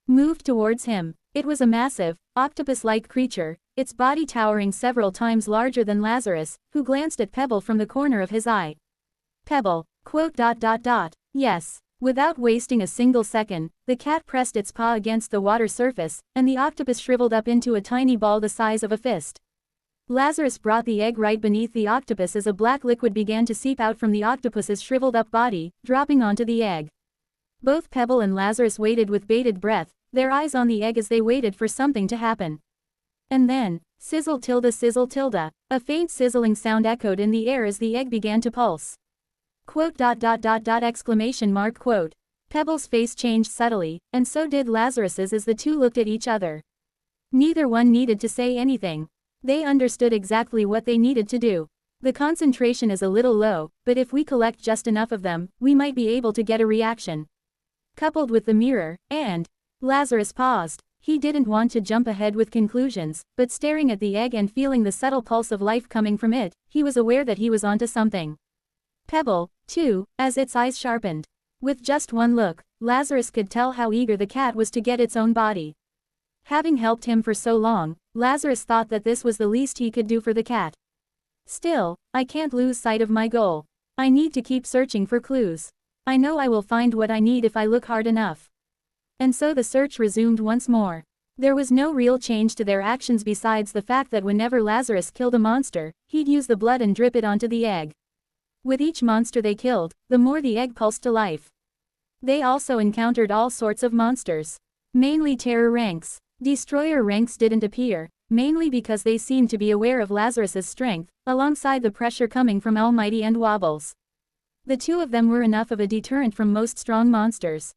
Speaker 1: moved towards him. It was a massive, octopus-like creature, its body towering several times larger than Lazarus, who glanced at Pebble from the corner of his eye. Pebble. Yes. Without wasting a single second, the cat pressed its paw against the water surface, and the octopus shriveled up into a tiny ball the size of a fist. Lazarus brought the egg right beneath the octopus as a black liquid began to seep out from the octopus's shriveled-up body, dropping onto the egg. Both Pebble and Lazarus waited with bated breath, their eyes on the egg as they waited for something to happen. And then, sizzle tilde, a faint sizzling sound echoed in the air as the egg began to pulse. Exclamation mark. Pebble's face changed subtly, and so did Lazarus's as the two looked at each other. Neither one needed to say anything. They understood exactly what they needed to do. The concentration is a little low, but if we collect just enough of them, we might be able to get a reaction. Coupled with the mirror, and Lazarus paused. He didn't want to jump ahead with conclusions, but staring at the egg and feeling the subtle pulse of life coming from it, he was aware that he was onto something. Pebble, too, as its eyes sharpened. With just one look, Lazarus could tell how eager the cat was to get its own body. Having helped him for so long, Lazarus thought that this was the least he could do for the cat. Still, I can't lose sight of my goal. I need to keep searching for clues. I know I will find what I need if I look hard enough. And so the search resumed once more. There was no real change to their actions besides the fact that whenever Lazarus killed a monster, he'd use the blood and drip it onto the egg. With each monster they killed, the more the egg pulsed to life. They also encountered all sorts of monsters. Mainly terror ranks. Destroyer ranks didn't appear, mainly because they seemed to be aware of Lazarus's strength, alongside the pressure coming from Almighty and Wobbles. The two of them were enough of a deterrent from most strong monsters.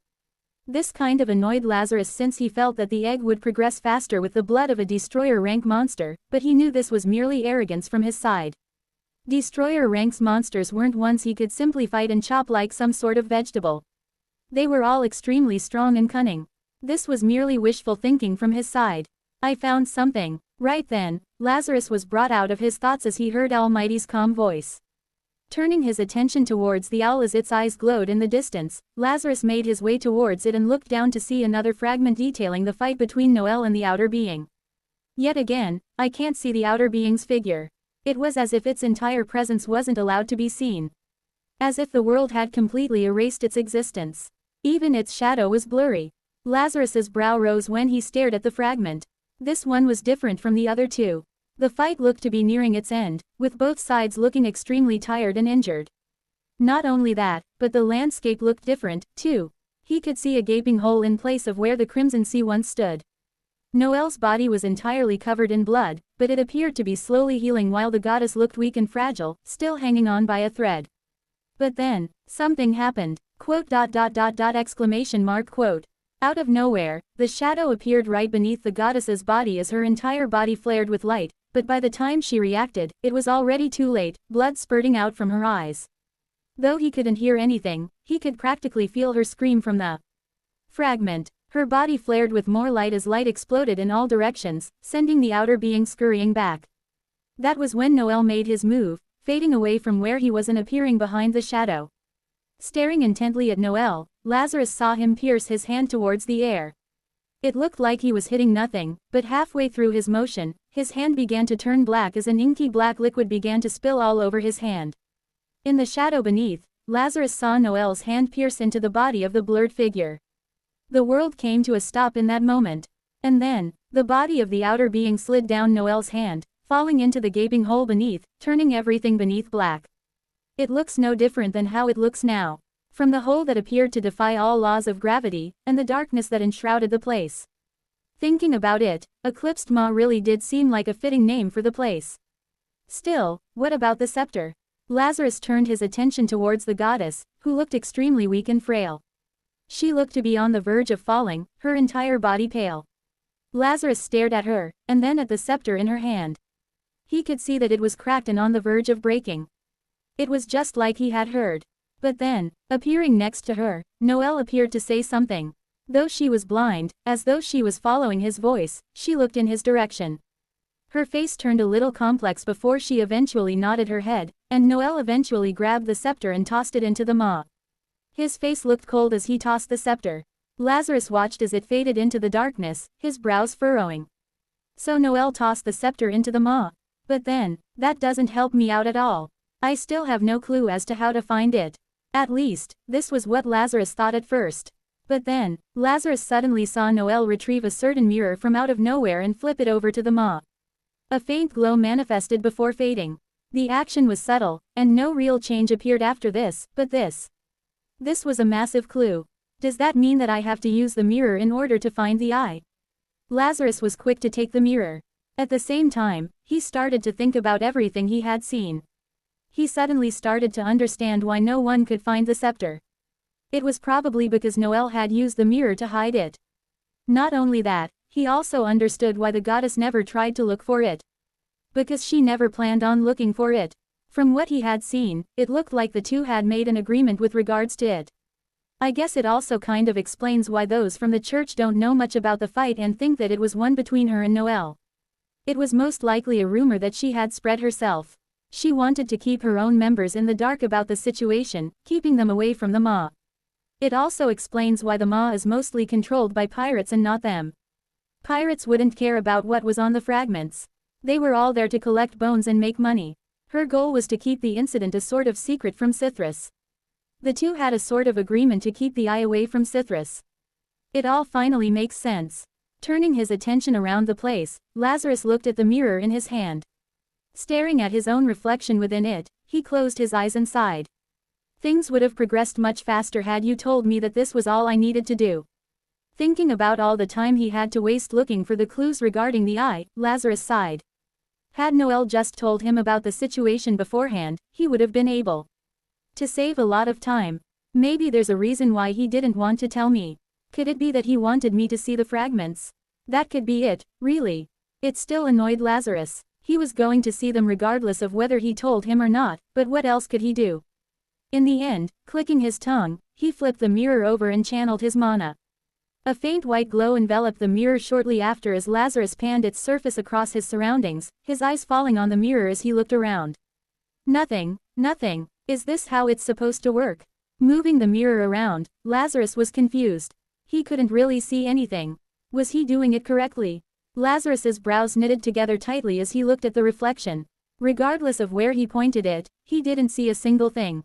Speaker 1: This kind of annoyed Lazarus since he felt that the egg would progress faster with the blood of a Destroyer rank monster, but he knew this was merely arrogance from his side. Destroyer ranks monsters weren't ones he could simply fight and chop like some sort of vegetable. They were all extremely strong and cunning. This was merely wishful thinking from his side. I found something. Right then, Lazarus was brought out of his thoughts as he heard Almighty's calm voice. Turning his attention towards the owl as its eyes glowed in the distance, Lazarus made his way towards it and looked down to see another fragment detailing the fight between Noel and the outer being. Yet again, I can't see the outer being's figure. It was as if its entire presence wasn't allowed to be seen. As if the world had completely erased its existence. Even its shadow was blurry. Lazarus's brow rose when he stared at the fragment. This one was different from the other two. The fight looked to be nearing its end, with both sides looking extremely tired and injured. Not only that, but the landscape looked different, too. He could see a gaping hole in place of where the Crimson Sea once stood. Noel's body was entirely covered in blood, but it appeared to be slowly healing while the goddess looked weak and fragile, still hanging on by a thread. But then, something happened. Quote. Out of nowhere, the shadow appeared right beneath the goddess's body as her entire body flared with light, but by the time she reacted, it was already too late, blood spurting out from her eyes. Though he couldn't hear anything, he could practically feel her scream from the fragment. Her body flared with more light as light exploded in all directions, sending the outer being scurrying back. That was when Noel made his move, fading away from where he was and appearing behind the shadow. Staring intently at Noel, Lazarus saw him pierce his hand towards the air. It looked like he was hitting nothing, but halfway through his motion, his hand began to turn black as an inky black liquid began to spill all over his hand. In the shadow beneath, Lazarus saw Noel's hand pierce into the body of the blurred figure. The world came to a stop in that moment. And then, the body of the outer being slid down Noel's hand, falling into the gaping hole beneath, turning everything beneath black. It looks no different than how it looks now. From the hole that appeared to defy all laws of gravity, and the darkness that enshrouded the place. Thinking about it, Eclipsed Maw really did seem like a fitting name for the place. Still, what about the scepter? Lazarus turned his attention towards the goddess, who looked extremely weak and frail. She looked to be on the verge of falling, her entire body pale. Lazarus stared at her, and then at the scepter in her hand. He could see that it was cracked and on the verge of breaking. It was just like he had heard. But then, appearing next to her, Noel appeared to say something. Though she was blind, as though she was following his voice, she looked in his direction. Her face turned a little complex before she eventually nodded her head, and Noel eventually grabbed the scepter and tossed it into the maw. His face looked cold as he tossed the scepter. Lazarus watched as it faded into the darkness, his brows furrowing. So Noel tossed the scepter into the maw. But then, that doesn't help me out at all. I still have no clue as to how to find it. At least, this was what Lazarus thought at first. But then, Lazarus suddenly saw Noel retrieve a certain mirror from out of nowhere and flip it over to the maw. A faint glow manifested before fading. The action was subtle, and no real change appeared after this, but this. This was a massive clue. Does that mean that I have to use the mirror in order to find the eye? Lazarus was quick to take the mirror. At the same time, he started to think about everything he had seen. He suddenly started to understand why no one could find the scepter. It was probably because Noel had used the mirror to hide it. Not only that, he also understood why the goddess never tried to look for it. Because she never planned on looking for it. From what he had seen, it looked like the two had made an agreement with regards to it. I guess it also kind of explains why those from the church don't know much about the fight and think that it was one between her and Noel. It was most likely a rumor that she had spread herself. She wanted to keep her own members in the dark about the situation, keeping them away from the maw. It also explains why the maw is mostly controlled by pirates and not them. Pirates wouldn't care about what was on the fragments. They were all there to collect bones and make money. Her goal was to keep the incident a sort of secret from Cithras. The two had a sort of agreement to keep the eye away from Cithras. It all finally makes sense. Turning his attention around the place, Lazarus looked at the mirror in his hand. Staring at his own reflection within it, he closed his eyes and sighed. Things would have progressed much faster had you told me that this was all I needed to do. Thinking about all the time he had to waste looking for the clues regarding the eye, Lazarus sighed. Had Noel just told him about the situation beforehand, he would have been able to save a lot of time. Maybe there's a reason why he didn't want to tell me. Could it be that he wanted me to see the fragments? That could be it, really. It still annoyed Lazarus. He was going to see them regardless of whether he told him or not, but what else could he do? In the end, clicking his tongue, he flipped the mirror over and channeled his mana. A faint white glow enveloped the mirror shortly after as Lazarus panned its surface across his surroundings, his eyes falling on the mirror as he looked around. Nothing. Is this how it's supposed to work? Moving the mirror around, Lazarus was confused. He couldn't really see anything. Was he doing it correctly? Lazarus's brows knitted together tightly as he looked at the reflection. Regardless of where he pointed it, he didn't see a single thing.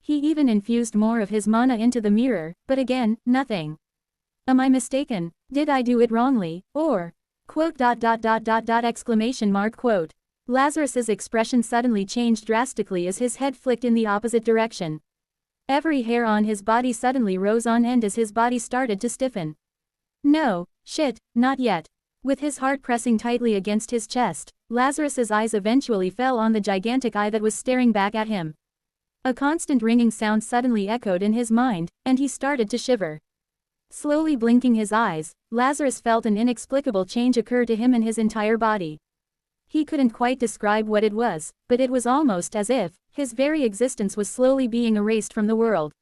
Speaker 1: He even infused more of his mana into the mirror, but again, nothing. Am I mistaken? Did I do it wrongly? Or? Exclamation mark quote. Lazarus's expression suddenly changed drastically as his head flicked in the opposite direction. Every hair on his body suddenly rose on end as his body started to stiffen. No, shit, not yet. With his heart pressing tightly against his chest, Lazarus's eyes eventually fell on the gigantic eye that was staring back at him. A constant ringing sound suddenly echoed in his mind, and he started to shiver. Slowly blinking his eyes, Lazarus felt an inexplicable change occur to him in his entire body. He couldn't quite describe what it was, but it was almost as if his very existence was slowly being erased from the world.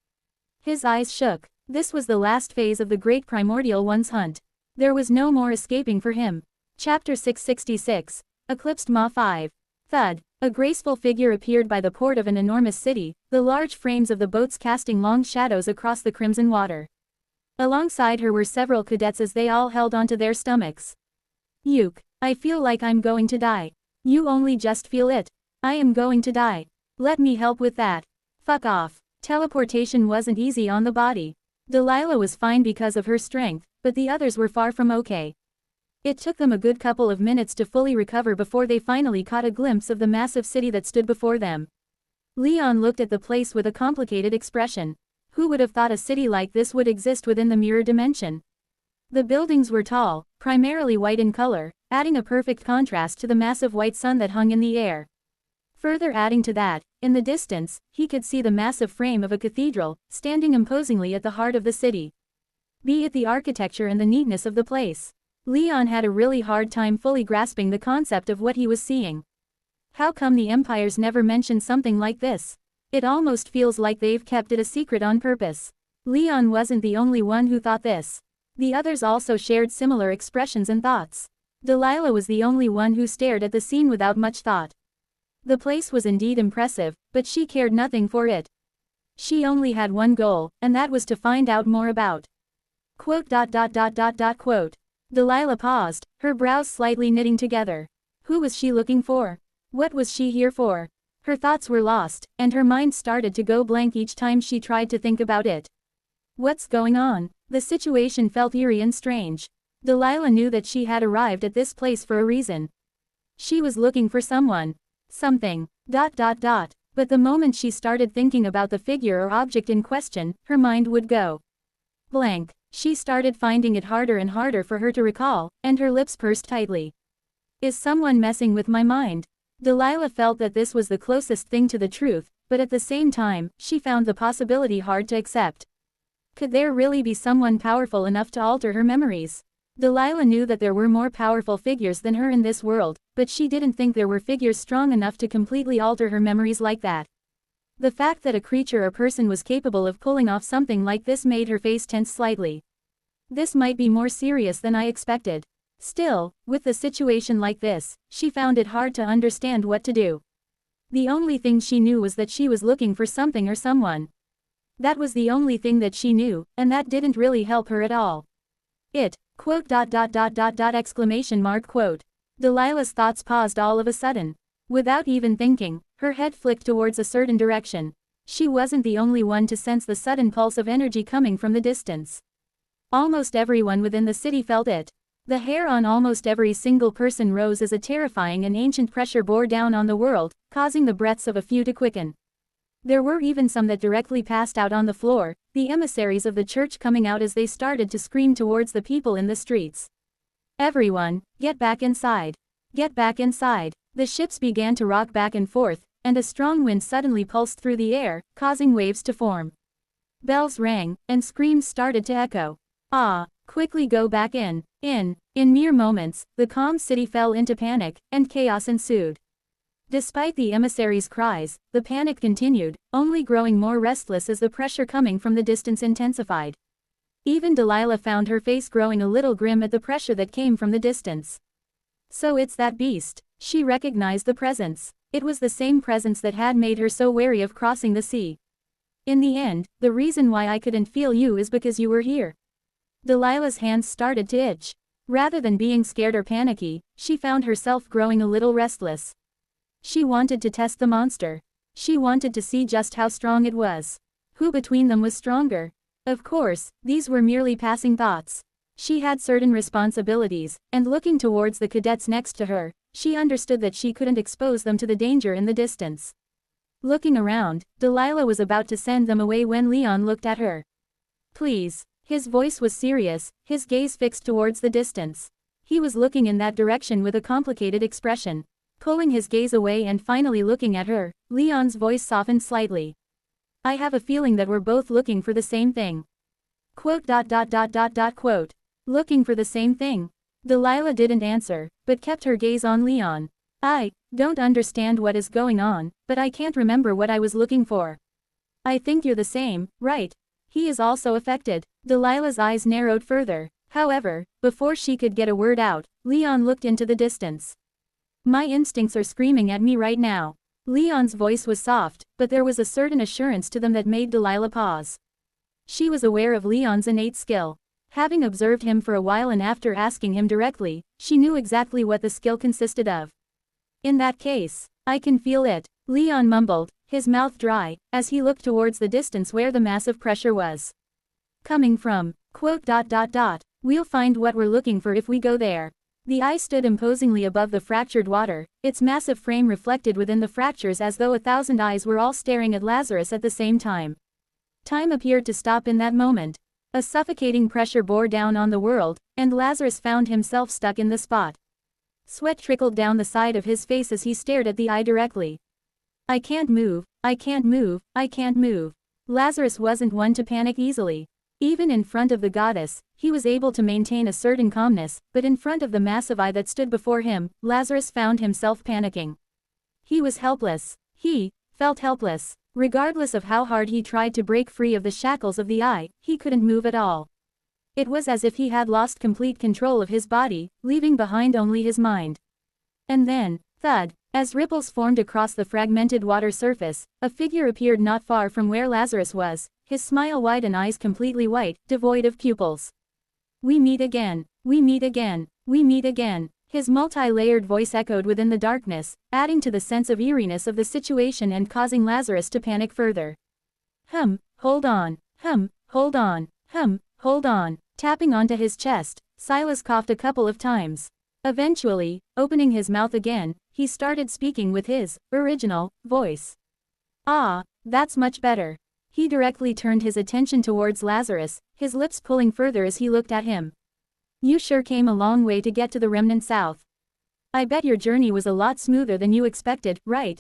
Speaker 1: His eyes shook. This was the last phase of the Great Primordial One's hunt. There was no more escaping for him. Chapter 666. Eclipsed Ma 5. Thud. A graceful figure appeared by the port of an enormous city, the large frames of the boats casting long shadows across the crimson water. Alongside her were several cadets as they all held onto their stomachs. Yuke, I feel like I'm going to die. You only just feel it. I am going to die. Let me help with that. Fuck off. Teleportation wasn't easy on the body. Delilah was fine because of her strength, but the others were far from okay. It took them a good couple of minutes to fully recover before they finally caught a glimpse of the massive city that stood before them. Leon looked at the place with a complicated expression. Who would have thought a city like this would exist within the mirror dimension? The buildings were tall, primarily white in color, adding a perfect contrast to the massive white sun that hung in the air. Further adding to that, in the distance, he could see the massive frame of a cathedral, standing imposingly at the heart of the city. Be it the architecture and the neatness of the place. Leon had a really hard time fully grasping the concept of what he was seeing. How come the empires never mention something like this? It almost feels like they've kept it a secret on purpose. Leon wasn't the only one who thought this. The others also shared similar expressions and thoughts. Delilah was the only one who stared at the scene without much thought. The place was indeed impressive, but she cared nothing for it. She only had one goal, and that was to find out more about. Quote. Delilah paused, her brows slightly knitting together. Who was she looking for? What was she here for? Her thoughts were lost, and her mind started to go blank each time she tried to think about it. What's going on? The situation felt eerie and strange. Delilah knew that she had arrived at this place for a reason. She was looking for someone. Something. But the moment she started thinking about the figure or object in question, her mind would go blank. She started finding it harder and harder for her to recall, and her lips pursed tightly. Is someone messing with my mind? Delilah felt that this was the closest thing to the truth, but at the same time, she found the possibility hard to accept. Could there really be someone powerful enough to alter her memories? Delilah knew that there were more powerful figures than her in this world, but she didn't think there were figures strong enough to completely alter her memories like that. The fact that a creature or person was capable of pulling off something like this made her face tense slightly. This might be more serious than I expected. Still, with a situation like this, she found it hard to understand what to do. The only thing she knew was that she was looking for something or someone. That was the only thing that she knew, and that didn't really help her at all. Exclamation mark quote. Delilah's thoughts paused all of a sudden. Without even thinking, her head flicked towards a certain direction. She wasn't the only one to sense the sudden pulse of energy coming from the distance. Almost everyone within the city felt it. The hair on almost every single person rose as a terrifying and ancient pressure bore down on the world, causing the breaths of a few to quicken. There were even some that directly passed out on the floor, the emissaries of the church coming out as they started to scream towards the people in the streets. Everyone, get back inside. Get back inside. The ships began to rock back and forth, and a strong wind suddenly pulsed through the air, causing waves to form. Bells rang, and screams started to echo. Ah, quickly go back in. In mere moments, the calm city fell into panic, and chaos ensued. Despite the emissaries' cries, the panic continued, only growing more restless as the pressure coming from the distance intensified. Even Delilah found her face growing a little grim at the pressure that came from the distance. So it's that beast. She recognized the presence. It was the same presence that had made her so wary of crossing the sea. In the end, the reason why I couldn't feel you is because you were here. Delilah's hands started to itch. Rather than being scared or panicky, she found herself growing a little restless. She wanted to test the monster. She wanted to see just how strong it was. Who between them was stronger? Of course, these were merely passing thoughts. She had certain responsibilities, and looking towards the cadets next to her, she understood that she couldn't expose them to the danger in the distance. Looking around, Delilah was about to send them away when Leon looked at her. Please. His voice was serious, his gaze fixed towards the distance. He was looking in that direction with a complicated expression. Pulling his gaze away and finally looking at her, Leon's voice softened slightly. I have a feeling that we're both looking for the same thing. Quote. Looking for the same thing. Delilah didn't answer, but kept her gaze on Leon. I don't understand what is going on, but I can't remember what I was looking for. I think you're the same, right? He is also affected. Delilah's eyes narrowed further. However, before she could get a word out, Leon looked into the distance. My instincts are screaming at me right now. Leon's voice was soft, but there was a certain assurance to them that made Delilah pause. She was aware of Leon's innate skill. Having observed him for a while and after asking him directly, she knew exactly what the skill consisted of. In that case, I can feel it, Leon mumbled, his mouth dry, as he looked towards the distance where the massive pressure was coming from. Quote. We'll find what we're looking for if we go there. The eye stood imposingly above the fractured water, its massive frame reflected within the fractures as though 1,000 eyes were all staring at Lazarus at the same time. Time appeared to stop in that moment. A suffocating pressure bore down on the world, and Lazarus found himself stuck in the spot. Sweat trickled down the side of his face as he stared at the eye directly. I can't move, I can't move, I can't move. Lazarus wasn't one to panic easily. Even in front of the goddess, he was able to maintain a certain calmness, but in front of the massive eye that stood before him, Lazarus found himself panicking. He was helpless. He felt helpless. Regardless of how hard he tried to break free of the shackles of the eye, he couldn't move at all. It was as if he had lost complete control of his body, leaving behind only his mind. And then, thud, as ripples formed across the fragmented water surface, a figure appeared not far from where Lazarus was, his smile wide and eyes completely white, devoid of pupils. We meet again. We meet again. We meet again. His multi-layered voice echoed within the darkness, adding to the sense of eeriness of the situation and causing Lazarus to panic further. Hold on. Hold on. Hold on. Tapping onto his chest, Silas coughed a couple of times. Eventually, opening his mouth again, he started speaking with his original voice. Ah, that's much better. He directly turned his attention towards Lazarus, his lips pulling further as he looked at him. You sure came a long way to get to the remnant south. I bet your journey was a lot smoother than you expected, right?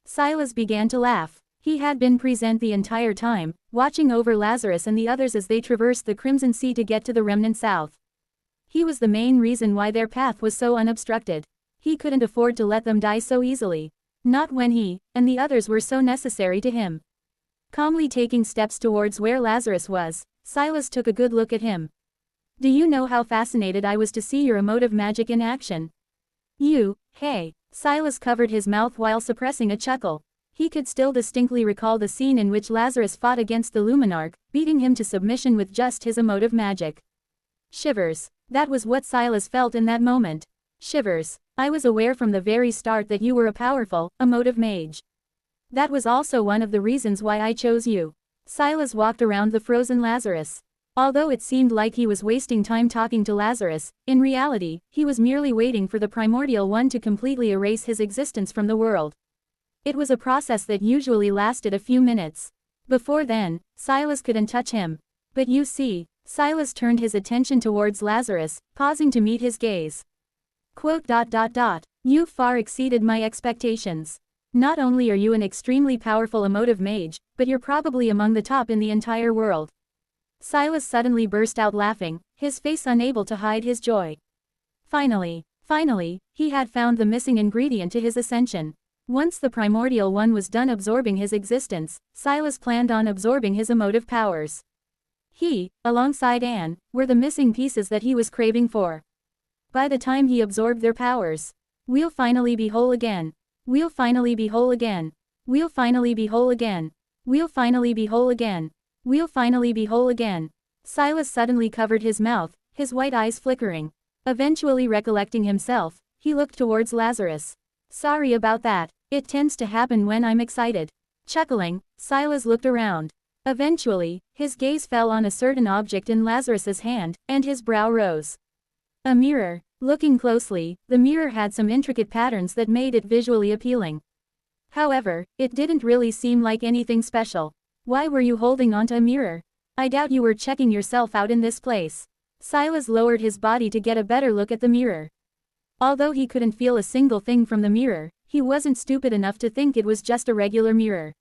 Speaker 1: Silas began to laugh. He had been present the entire time, watching over Lazarus and the others as they traversed the Crimson Sea to get to the remnant south. He was the main reason why their path was so unobstructed. He couldn't afford to let them die so easily. Not when he and the others were so necessary to him. Calmly taking steps towards where Lazarus was, Silas took a good look at him. Do you know how fascinated I was to see your emotive magic in action? Hey. Silas covered his mouth while suppressing a chuckle. He could still distinctly recall the scene in which Lazarus fought against the Luminarch, beating him to submission with just his emotive magic. Shivers. That was what Silas felt in that moment. Shivers. I was aware from the very start that you were a powerful, emotive mage. That was also one of the reasons why I chose you. Silas walked around the frozen Lazarus. Although it seemed like he was wasting time talking to Lazarus, in reality, he was merely waiting for the primordial one to completely erase his existence from the world. It was a process that usually lasted a few minutes. Before then, Silas couldn't touch him. But you see, Silas turned his attention towards Lazarus, pausing to meet his gaze. Quote, "You far exceeded my expectations. Not only are you an extremely powerful emotive mage, but you're probably among the top in the entire world." Silas suddenly burst out laughing, his face unable to hide his joy. Finally, he had found the missing ingredient to his ascension. Once the primordial one was done absorbing his existence, Silas planned on absorbing his emotive powers. He, alongside Anne, were the missing pieces that he was craving for. By the time he absorbed their powers, we'll finally be whole again. We'll finally be whole again. We'll finally be whole again. We'll finally be whole again. We'll finally be whole again. Silas suddenly covered his mouth, his white eyes flickering. Eventually recollecting himself, he looked towards Lazarus. "Sorry about that. It tends to happen when I'm excited." Chuckling, Silas looked around. Eventually, his gaze fell on a certain object in Lazarus's hand, and his brow rose. A mirror. Looking closely, the mirror had some intricate patterns that made it visually appealing. However, it didn't really seem like anything special. "Why were you holding onto a mirror? I doubt you were checking yourself out in this place." Silas lowered his body to get a better look at the mirror. Although he couldn't feel a single thing from the mirror, he wasn't stupid enough to think it was just a regular mirror.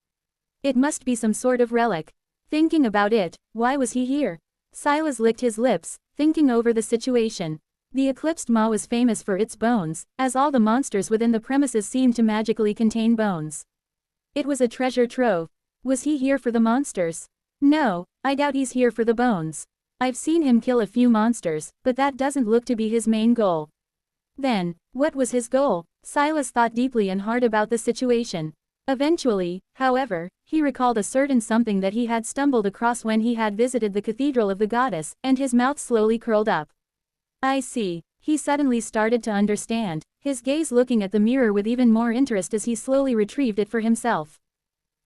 Speaker 1: It must be some sort of relic. Thinking about it, why was he here? Silas licked his lips, thinking over the situation. The Eclipsed Maw was famous for its bones, as all the monsters within the premises seemed to magically contain bones. It was a treasure trove. Was he here for the monsters? No, I doubt he's here for the bones. I've seen him kill a few monsters, but that doesn't look to be his main goal. Then, what was his goal? Silas thought deeply and hard about the situation. Eventually, however, he recalled a certain something that he had stumbled across when he had visited the Cathedral of the Goddess, and his mouth slowly curled up. I see. He suddenly started to understand, his gaze looking at the mirror with even more interest as he slowly retrieved it for himself.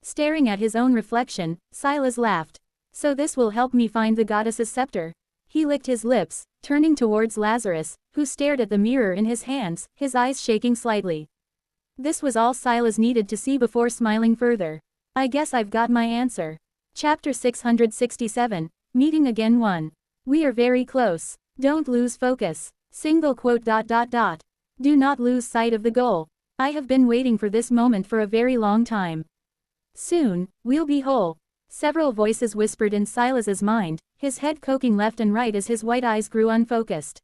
Speaker 1: Staring at his own reflection, Silas laughed. "So this will help me find the goddess's scepter." He licked his lips, turning towards Lazarus, who stared at the mirror in his hands, his eyes shaking slightly. This was all Silas needed to see before smiling further. "I guess I've got my answer." Chapter 667, Meeting Again 1. "We are very close. Don't lose focus." Single quote. Do not lose sight of the goal. I have been waiting for this moment for a very long time. Soon, we'll be whole. Several voices whispered in Silas's mind, his head cocking left and right as his white eyes grew unfocused.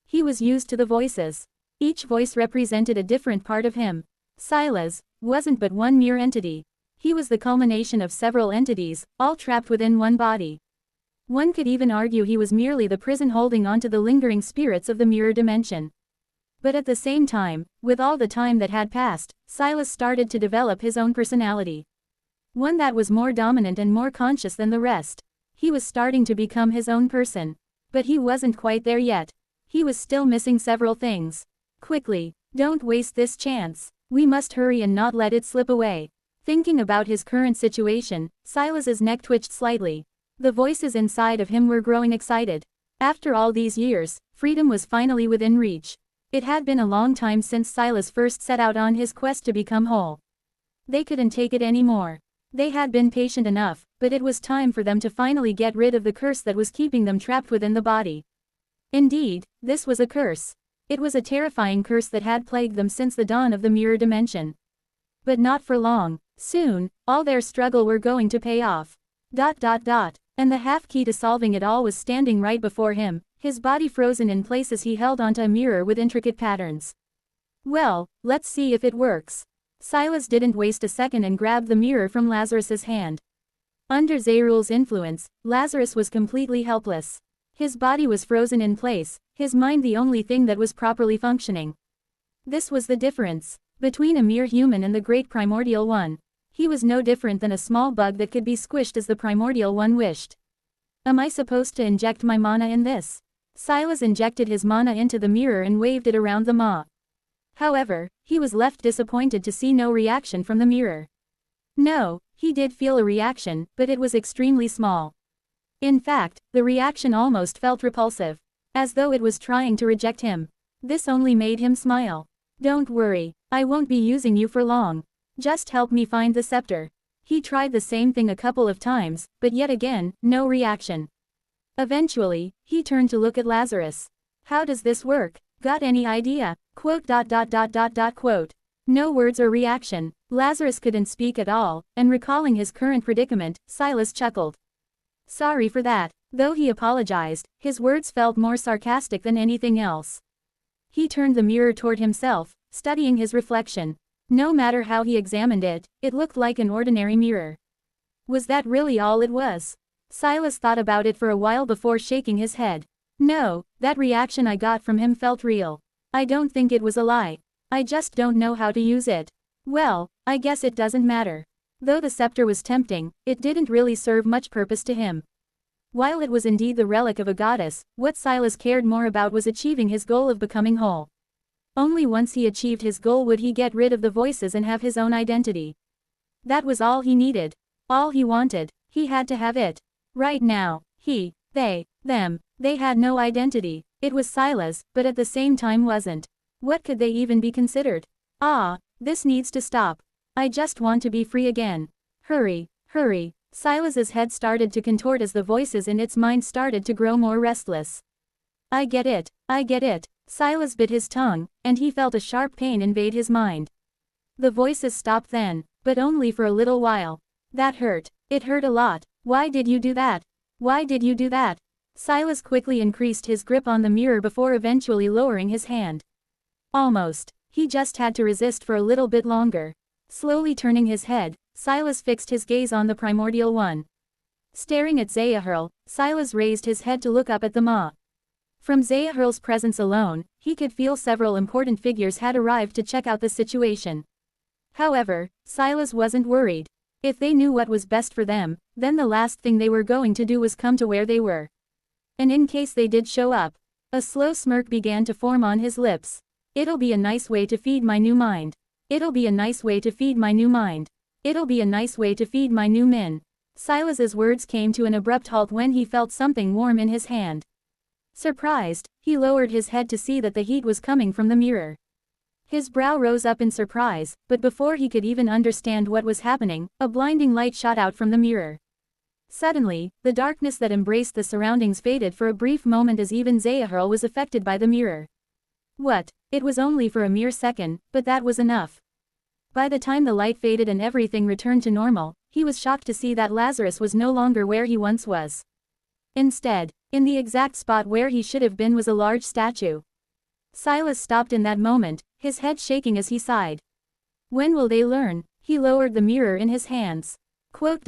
Speaker 1: He was used to the voices. Each voice represented a different part of him. Silas wasn't but one mere entity. He was the culmination of several entities, all trapped within one body. One could even argue he was merely the prison holding on to the lingering spirits of the mirror dimension. But at the same time, with all the time that had passed, Silas started to develop his own personality. One that was more dominant and more conscious than the rest. He was starting to become his own person. But he wasn't quite there yet. He was still missing several things. Quickly, don't waste this chance. We must hurry and not let it slip away. Thinking about his current situation, Silas's neck twitched slightly. The voices inside of him were growing excited. After all these years, freedom was finally within reach. It had been a long time since Silas first set out on his quest to become whole. They couldn't take it anymore. They had been patient enough, but it was time for them to finally get rid of the curse that was keeping them trapped within the body. Indeed, this was a curse. It was a terrifying curse that had plagued them since the dawn of the mirror dimension. But not for long. Soon, all their struggle were going to pay off. And the half-key to solving it all was standing right before him, his body frozen in place as he held onto a mirror with intricate patterns. Well, let's see if it works. Silas didn't waste a second and grabbed the mirror from Lazarus's hand. Under Zayrul's influence, Lazarus was completely helpless. His body was frozen in place, his mind the only thing that was properly functioning. This was the difference between a mere human and the great primordial one. He was no different than a small bug that could be squished as the primordial one wished. Am I supposed to inject my mana in this? Silas injected his mana into the mirror and waved it around the maw. However, he was left disappointed to see no reaction from the mirror. No, he did feel a reaction, but it was extremely small. In fact, the reaction almost felt repulsive. As though it was trying to reject him. This only made him smile. Don't worry, I won't be using you for long. Just help me find the scepter. He tried the same thing a couple of times, but yet again, no reaction. Eventually, he turned to look at Lazarus. How does this work? Got any idea? Quote. No words or reaction. Lazarus couldn't speak at all, and recalling his current predicament, Silas chuckled. Sorry for that. Though he apologized, his words felt more sarcastic than anything else. He turned the mirror toward himself, studying his reflection. No matter how he examined it, it looked like an ordinary mirror. Was that really all it was? Silas thought about it for a while before shaking his head. No, that reaction I got from him felt real. I don't think it was a lie. I just don't know how to use it. Well, I guess it doesn't matter. Though the scepter was tempting, it didn't really serve much purpose to him. While it was indeed the relic of a goddess, what Silas cared more about was achieving his goal of becoming whole. Only once he achieved his goal would he get rid of the voices and have his own identity. That was all he needed. All he wanted. He had to have it. Right now, he, they, them, they had no identity. It was Silas, but at the same time wasn't. What could they even be considered? Ah, this needs to stop. I just want to be free again. Hurry, hurry. Silas's head started to contort as the voices in its mind started to grow more restless. I get it, I get it. Silas bit his tongue, and he felt a sharp pain invade his mind. The voices stopped then, but only for a little while. That hurt. It hurt a lot. Why did you do that? Why did you do that? Silas quickly increased his grip on the mirror before eventually lowering his hand. Almost. He just had to resist for a little bit longer. Slowly turning his head, Silas fixed his gaze on the primordial one. Staring at Zahirl, Silas raised his head to look up at the maw. From Zahirl's presence alone, he could feel several important figures had arrived to check out the situation. However, Silas wasn't worried. If they knew what was best for them, then the last thing they were going to do was come to where they were. And in case they did show up, a slow smirk began to form on his lips. It'll be a nice way to feed my new mind. It'll be a nice way to feed my new mind. It'll be a nice way to feed my new min. Silas's words came to an abrupt halt when he felt something warm in his hand. Surprised, he lowered his head to see that the heat was coming from the mirror. His brow rose up in surprise, but before he could even understand what was happening, a blinding light shot out from the mirror. Suddenly, the darkness that embraced the surroundings faded for a brief moment as even Zahirl was affected by the mirror. What? It was only for a mere second, but that was enough. By the time the light faded and everything returned to normal, he was shocked to see that Lazarus was no longer where he once was. Instead, in the exact spot where he should have been was a large statue. Silas stopped in that moment, his head shaking as he sighed. When will they learn? He lowered the mirror in his hands. Quote.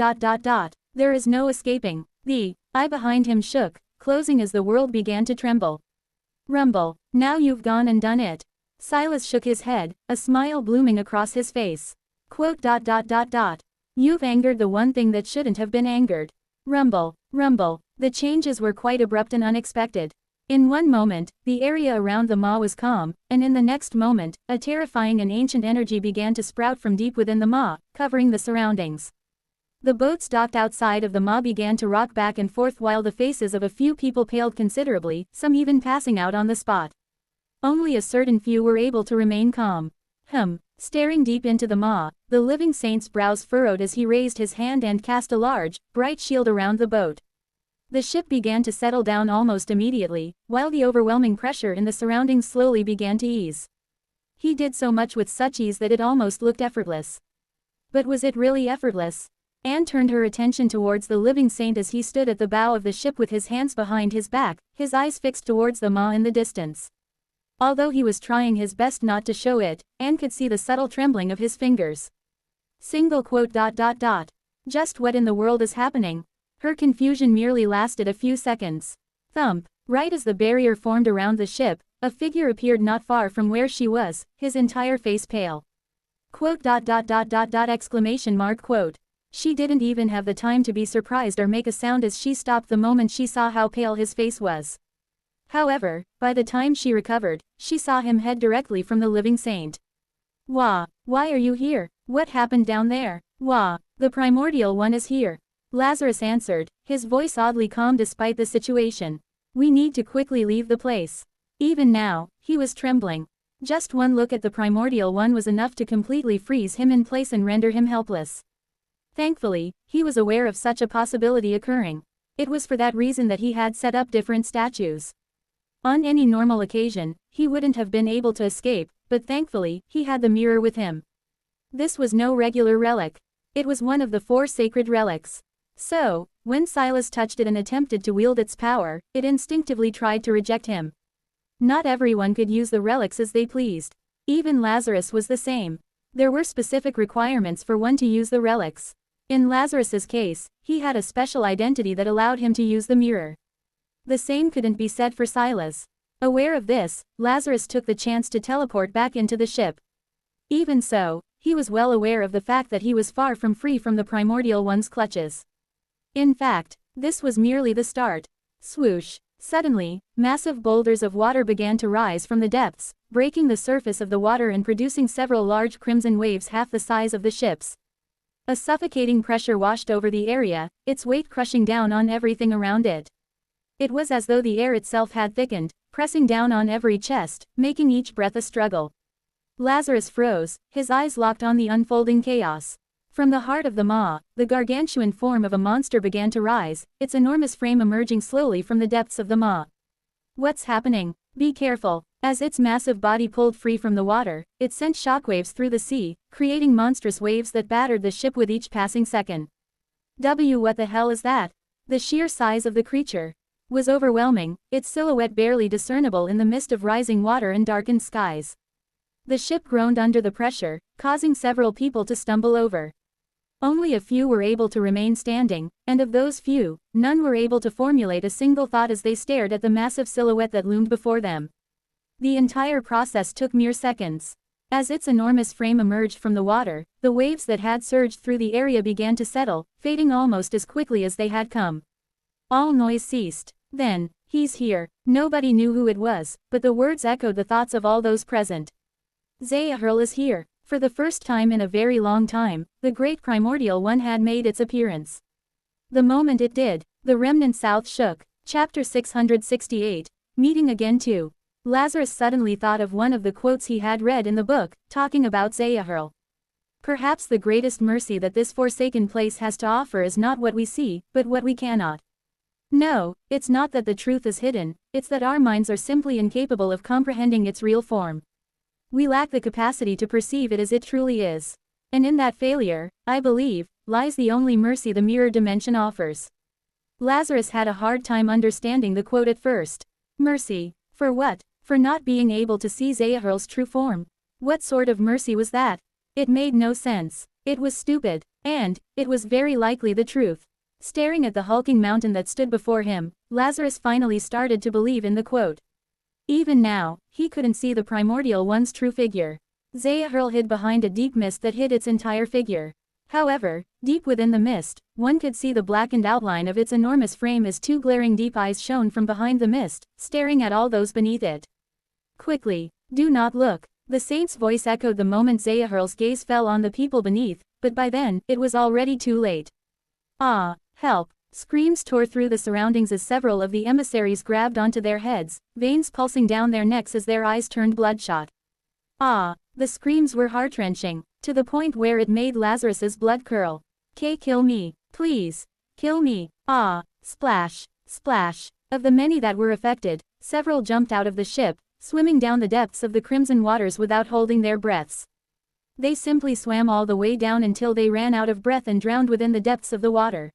Speaker 1: There is no escaping. The eye behind him shook, closing as the world began to tremble. Rumble, now you've gone and done it. Silas shook his head, a smile blooming across his face. Quote. You've angered the one thing that shouldn't have been angered. Rumble, rumble. The changes were quite abrupt and unexpected. In one moment, the area around the maw was calm, and in the next moment, a terrifying and ancient energy began to sprout from deep within the maw, covering the surroundings. The boats docked outside of the maw began to rock back and forth while the faces of a few people paled considerably, some even passing out on the spot. Only a certain few were able to remain calm. Staring deep into the maw, the living saint's brows furrowed as he raised his hand and cast a large, bright shield around the boat. The ship began to settle down almost immediately, while the overwhelming pressure in the surroundings slowly began to ease. He did so much with such ease that it almost looked effortless. But was it really effortless? Anne turned her attention towards the living saint as he stood at the bow of the ship with his hands behind his back, his eyes fixed towards the maw in the distance. Although he was trying his best not to show it, Anne could see the subtle trembling of his fingers. Quote. Just what in the world is happening? Her confusion merely lasted a few seconds. Thump. Right as the barrier formed around the ship, a figure appeared not far from where she was, his entire face pale. Quote. Quote. She didn't even have the time to be surprised or make a sound as she stopped the moment she saw how pale his face was. However, by the time she recovered, she saw him head directly from the living saint. Wah! Why are you here? What happened down there? Wah! The primordial one is here. Lazarus answered, his voice oddly calm despite the situation. We need to quickly leave the place. Even now, he was trembling. Just one look at the primordial one was enough to completely freeze him in place and render him helpless. Thankfully, he was aware of such a possibility occurring. It was for that reason that he had set up different statues. On any normal occasion, he wouldn't have been able to escape, but thankfully, he had the mirror with him. This was no regular relic. It was one of the 4 sacred relics. So, when Silas touched it and attempted to wield its power, it instinctively tried to reject him. Not everyone could use the relics as they pleased. Even Lazarus was the same. There were specific requirements for one to use the relics. In Lazarus's case, he had a special identity that allowed him to use the mirror. The same couldn't be said for Silas. Aware of this, Lazarus took the chance to teleport back into the ship. Even so, he was well aware of the fact that he was far from free from the primordial one's clutches. In fact, this was merely the start. Swoosh! Suddenly, massive boulders of water began to rise from the depths, breaking the surface of the water and producing several large crimson waves half the size of the ship's. A suffocating pressure washed over the area, its weight crushing down on everything around it. It was as though the air itself had thickened, pressing down on every chest, making each breath a struggle. Lazarus froze, his eyes locked on the unfolding chaos. From the heart of the maw, the gargantuan form of a monster began to rise, its enormous frame emerging slowly from the depths of the maw. What's happening? Be careful. As its massive body pulled free from the water, it sent shockwaves through the sea, creating monstrous waves that battered the ship with each passing second. What the hell is that? The sheer size of the creature was overwhelming, its silhouette barely discernible in the mist of rising water and darkened skies. The ship groaned under the pressure, causing several people to stumble over. Only a few were able to remain standing, and of those few, none were able to formulate a single thought as they stared at the massive silhouette that loomed before them. The entire process took mere seconds. As its enormous frame emerged from the water, the waves that had surged through the area began to settle, fading almost as quickly as they had come. All noise ceased. Then, he's here. Nobody knew who it was, but the words echoed the thoughts of all those present. Zahir is here. For the first time in a very long time, the great primordial one had made its appearance. The moment it did, the remnant south shook. Chapter 668. Meeting again too. Lazarus suddenly thought of one of the quotes he had read in the book, talking about Zahir. Perhaps the greatest mercy that this forsaken place has to offer is not what we see, but what we cannot. No, it's not that the truth is hidden, it's that our minds are simply incapable of comprehending its real form. We lack the capacity to perceive it as it truly is. And in that failure, I believe, lies the only mercy the mirror dimension offers. Lazarus had a hard time understanding the quote at first. Mercy? For what? For not being able to see Zahir's true form? What sort of mercy was that? It made no sense. It was stupid. And, it was very likely the truth. Staring at the hulking mountain that stood before him, Lazarus finally started to believe in the quote. Even now, he couldn't see the primordial one's true figure. Zahir hid behind a deep mist that hid its entire figure. However, deep within the mist, one could see the blackened outline of its enormous frame as 2 glaring deep eyes shone from behind the mist, staring at all those beneath it. Quickly, do not look. The saint's voice echoed the moment Zahir's gaze fell on the people beneath, but by then, it was already too late. Ah, help! Screams tore through the surroundings as several of the emissaries grabbed onto their heads, veins pulsing down their necks as their eyes turned bloodshot. Ah, the screams were heart-wrenching, to the point where it made Lazarus's blood curl. Kill me, please. Kill me. Ah, splash, splash. Of the many that were affected, several jumped out of the ship, swimming down the depths of the crimson waters without holding their breaths. They simply swam all the way down until they ran out of breath and drowned within the depths of the water.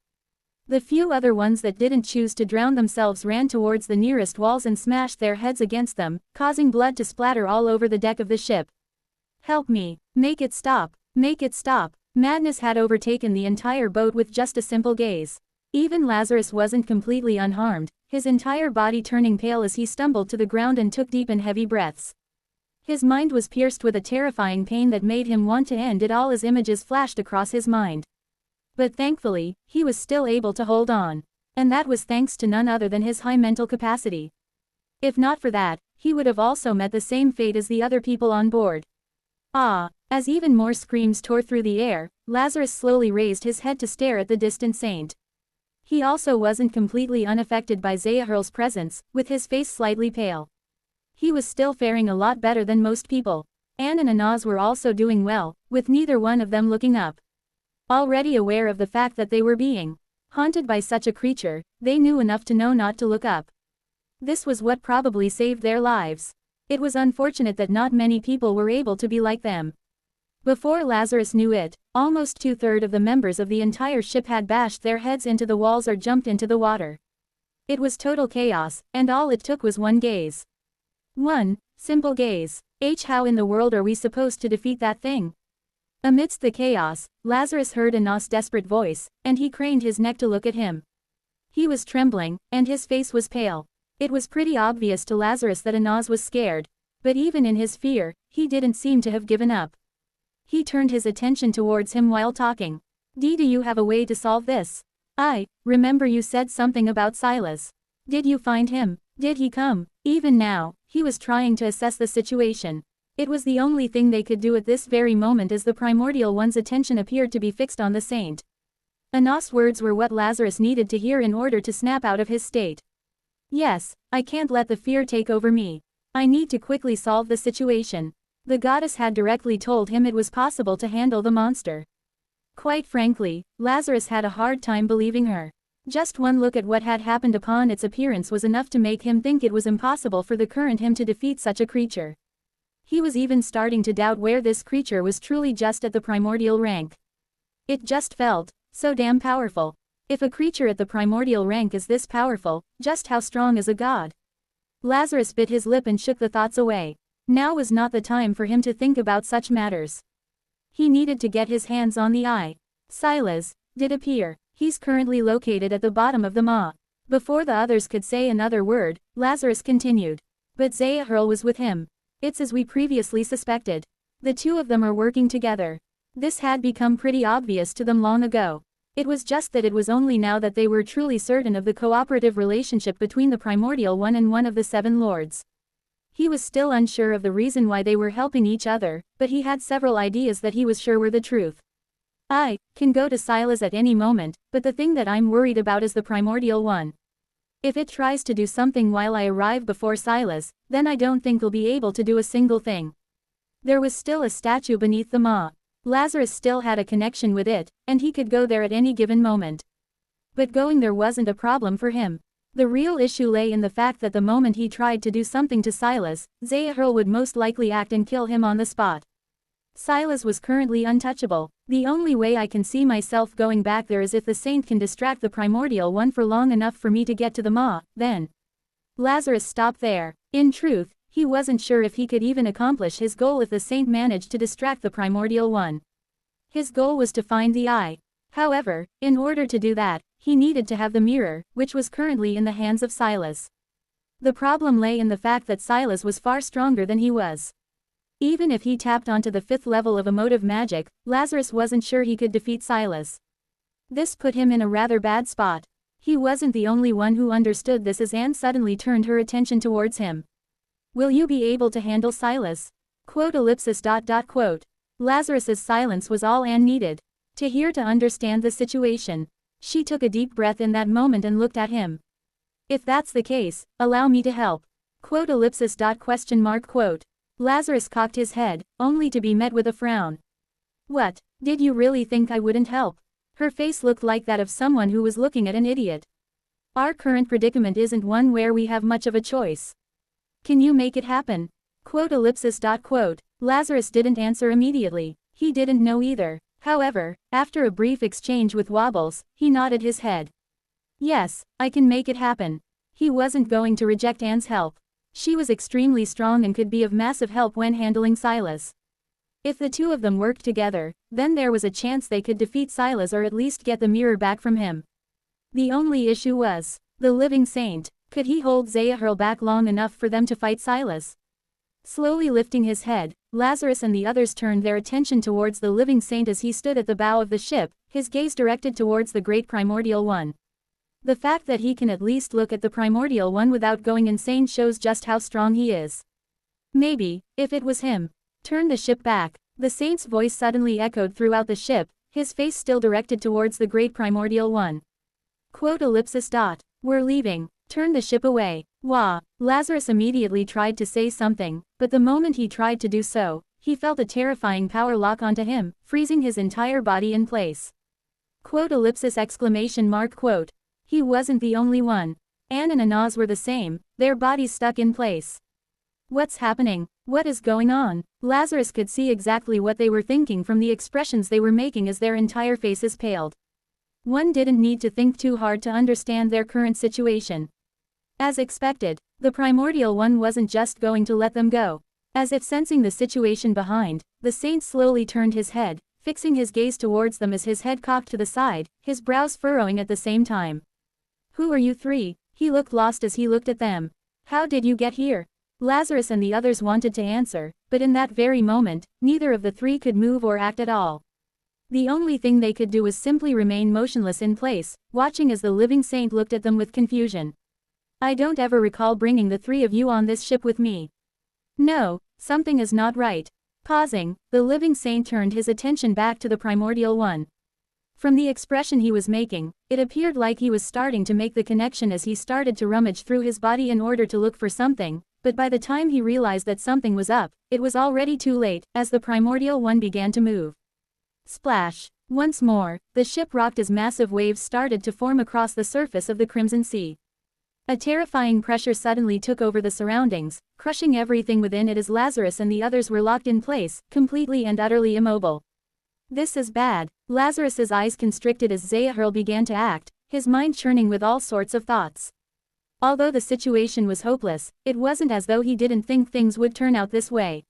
Speaker 1: The few other ones that didn't choose to drown themselves ran towards the nearest walls and smashed their heads against them, causing blood to splatter all over the deck of the ship. Help me. Make it stop. Make it stop. Madness had overtaken the entire boat with just a simple gaze. Even Lazarus wasn't completely unharmed, his entire body turning pale as he stumbled to the ground and took deep and heavy breaths. His mind was pierced with a terrifying pain that made him want to end it all as images flashed across his mind. But thankfully, he was still able to hold on. And that was thanks to none other than his high mental capacity. If not for that, he would have also met the same fate as the other people on board. Ah! As even more screams tore through the air, Lazarus slowly raised his head to stare at the distant saint. He also wasn't completely unaffected by Zayahrl's presence, with his face slightly pale. He was still faring a lot better than most people. Anne and Anaz were also doing well, with neither one of them looking up. Already aware of the fact that they were being haunted by such a creature, they knew enough to know not to look up. This was what probably saved their lives. It was unfortunate that not many people were able to be like them. Before Lazarus knew it, almost 2/3 of the members of the entire ship had bashed their heads into the walls or jumped into the water. It was total chaos, and all it took was one gaze. One simple gaze. How in the world are we supposed to defeat that thing? Amidst the chaos, Lazarus heard Anaz's desperate voice, and he craned his neck to look at him. He was trembling, and his face was pale. It was pretty obvious to Lazarus that Anaz was scared, but even in his fear, he didn't seem to have given up. He turned his attention towards him while talking. Do you have a way to solve this? I remember you said something about Silas. Did you find him? Did he come? Even now, he was trying to assess the situation. It was the only thing they could do at this very moment as the primordial one's attention appeared to be fixed on the saint. Anaz's words were what Lazarus needed to hear in order to snap out of his state. Yes, I can't let the fear take over me. I need to quickly solve the situation. The goddess had directly told him it was possible to handle the monster. Quite frankly, Lazarus had a hard time believing her. Just one look at what had happened upon its appearance was enough to make him think it was impossible for the current him to defeat such a creature. He was even starting to doubt where this creature was truly just at the primordial rank. It just felt so damn powerful. If a creature at the primordial rank is this powerful, just how strong is a god? Lazarus bit his lip and shook the thoughts away. Now was not the time for him to think about such matters. He needed to get his hands on the eye. Silas did appear. He's currently located at the bottom of the maw. Before the others could say another word, Lazarus continued. But Zayahrl was with him. It's as we previously suspected. The two of them are working together. This had become pretty obvious to them long ago. It was just that it was only now that they were truly certain of the cooperative relationship between the primordial one and one of the seven lords. He was still unsure of the reason why they were helping each other, but he had several ideas that he was sure were the truth. I can go to Silas at any moment, but the thing that I'm worried about is the primordial one. If it tries to do something while I arrive before Silas, then I don't think we'll be able to do a single thing. There was still a statue beneath the maw. Lazarus still had a connection with it, and he could go there at any given moment. But going there wasn't a problem for him. The real issue lay in the fact that the moment he tried to do something to Silas, Zayahrl would most likely act and kill him on the spot. Silas was currently untouchable. The only way I can see myself going back there is if the saint can distract the primordial one for long enough for me to get to the maw, then. Lazarus stopped there. In truth, he wasn't sure if he could even accomplish his goal if the saint managed to distract the primordial one. His goal was to find the eye. However, in order to do that, he needed to have the mirror, which was currently in the hands of Silas. The problem lay in the fact that Silas was far stronger than he was. Even if he tapped onto the 5th level of emotive magic, Lazarus wasn't sure he could defeat Silas. This put him in a rather bad spot. He wasn't the only one who understood this as Anne suddenly turned her attention towards him. Will you be able to handle Silas? Quote. Lazarus's silence was all Anne needed to hear to understand the situation. She took a deep breath in that moment and looked at him. If that's the case, allow me to help. Quote. Lazarus cocked his head, only to be met with a frown. What, did you really think I wouldn't help? Her face looked like that of someone who was looking at an idiot. Our current predicament isn't one where we have much of a choice. Can you make it happen? Quote. Lazarus didn't answer immediately. He didn't know either. However, after a brief exchange with Wobbles, he nodded his head. Yes, I can make it happen. He wasn't going to reject Anne's help. She was extremely strong and could be of massive help when handling Silas. If the two of them worked together, then there was a chance they could defeat Silas or at least get the mirror back from him. The only issue was the living saint. Could he hold Zayahrl back long enough for them to fight Silas? Slowly lifting his head, Lazarus and the others turned their attention towards the living saint as he stood at the bow of the ship, his gaze directed towards the great primordial one. The fact that he can at least look at the primordial one without going insane shows just how strong he is. Maybe, if it was him. Turn the ship back. The saint's voice suddenly echoed throughout the ship, his face still directed towards the great primordial one. Quote ellipsis dot. We're leaving. Turn the ship away. Wah. Lazarus immediately tried to say something, but the moment he tried to do so, he felt a terrifying power lock onto him, freezing his entire body in place. Quote ellipsis exclamation mark quote. He wasn't the only one. Anne and Anaz were the same, their bodies stuck in place. What's happening? What is going on? Lazarus could see exactly what they were thinking from the expressions they were making as their entire faces paled. One didn't need to think too hard to understand their current situation. As expected, the primordial one wasn't just going to let them go. As if sensing the situation behind, the saint slowly turned his head, fixing his gaze towards them as his head cocked to the side, his brows furrowing at the same time. Who are you three? He looked lost as he looked at them. How did you get here? Lazarus and the others wanted to answer, but in that very moment, neither of the three could move or act at all. The only thing they could do was simply remain motionless in place, watching as the living saint looked at them with confusion. I don't ever recall bringing the three of you on this ship with me. No, something is not right. Pausing, the living saint turned his attention back to the primordial one. From the expression he was making, it appeared like he was starting to make the connection as he started to rummage through his body in order to look for something, but by the time he realized that something was up, it was already too late, as the primordial one began to move. Splash! Once more, the ship rocked as massive waves started to form across the surface of the Crimson Sea. A terrifying pressure suddenly took over the surroundings, crushing everything within it as Lazarus and the others were locked in place, completely and utterly immobile. This is bad. Lazarus's eyes constricted as Zahir began to act, his mind churning with all sorts of thoughts. Although the situation was hopeless, it wasn't as though he didn't think things would turn out this way.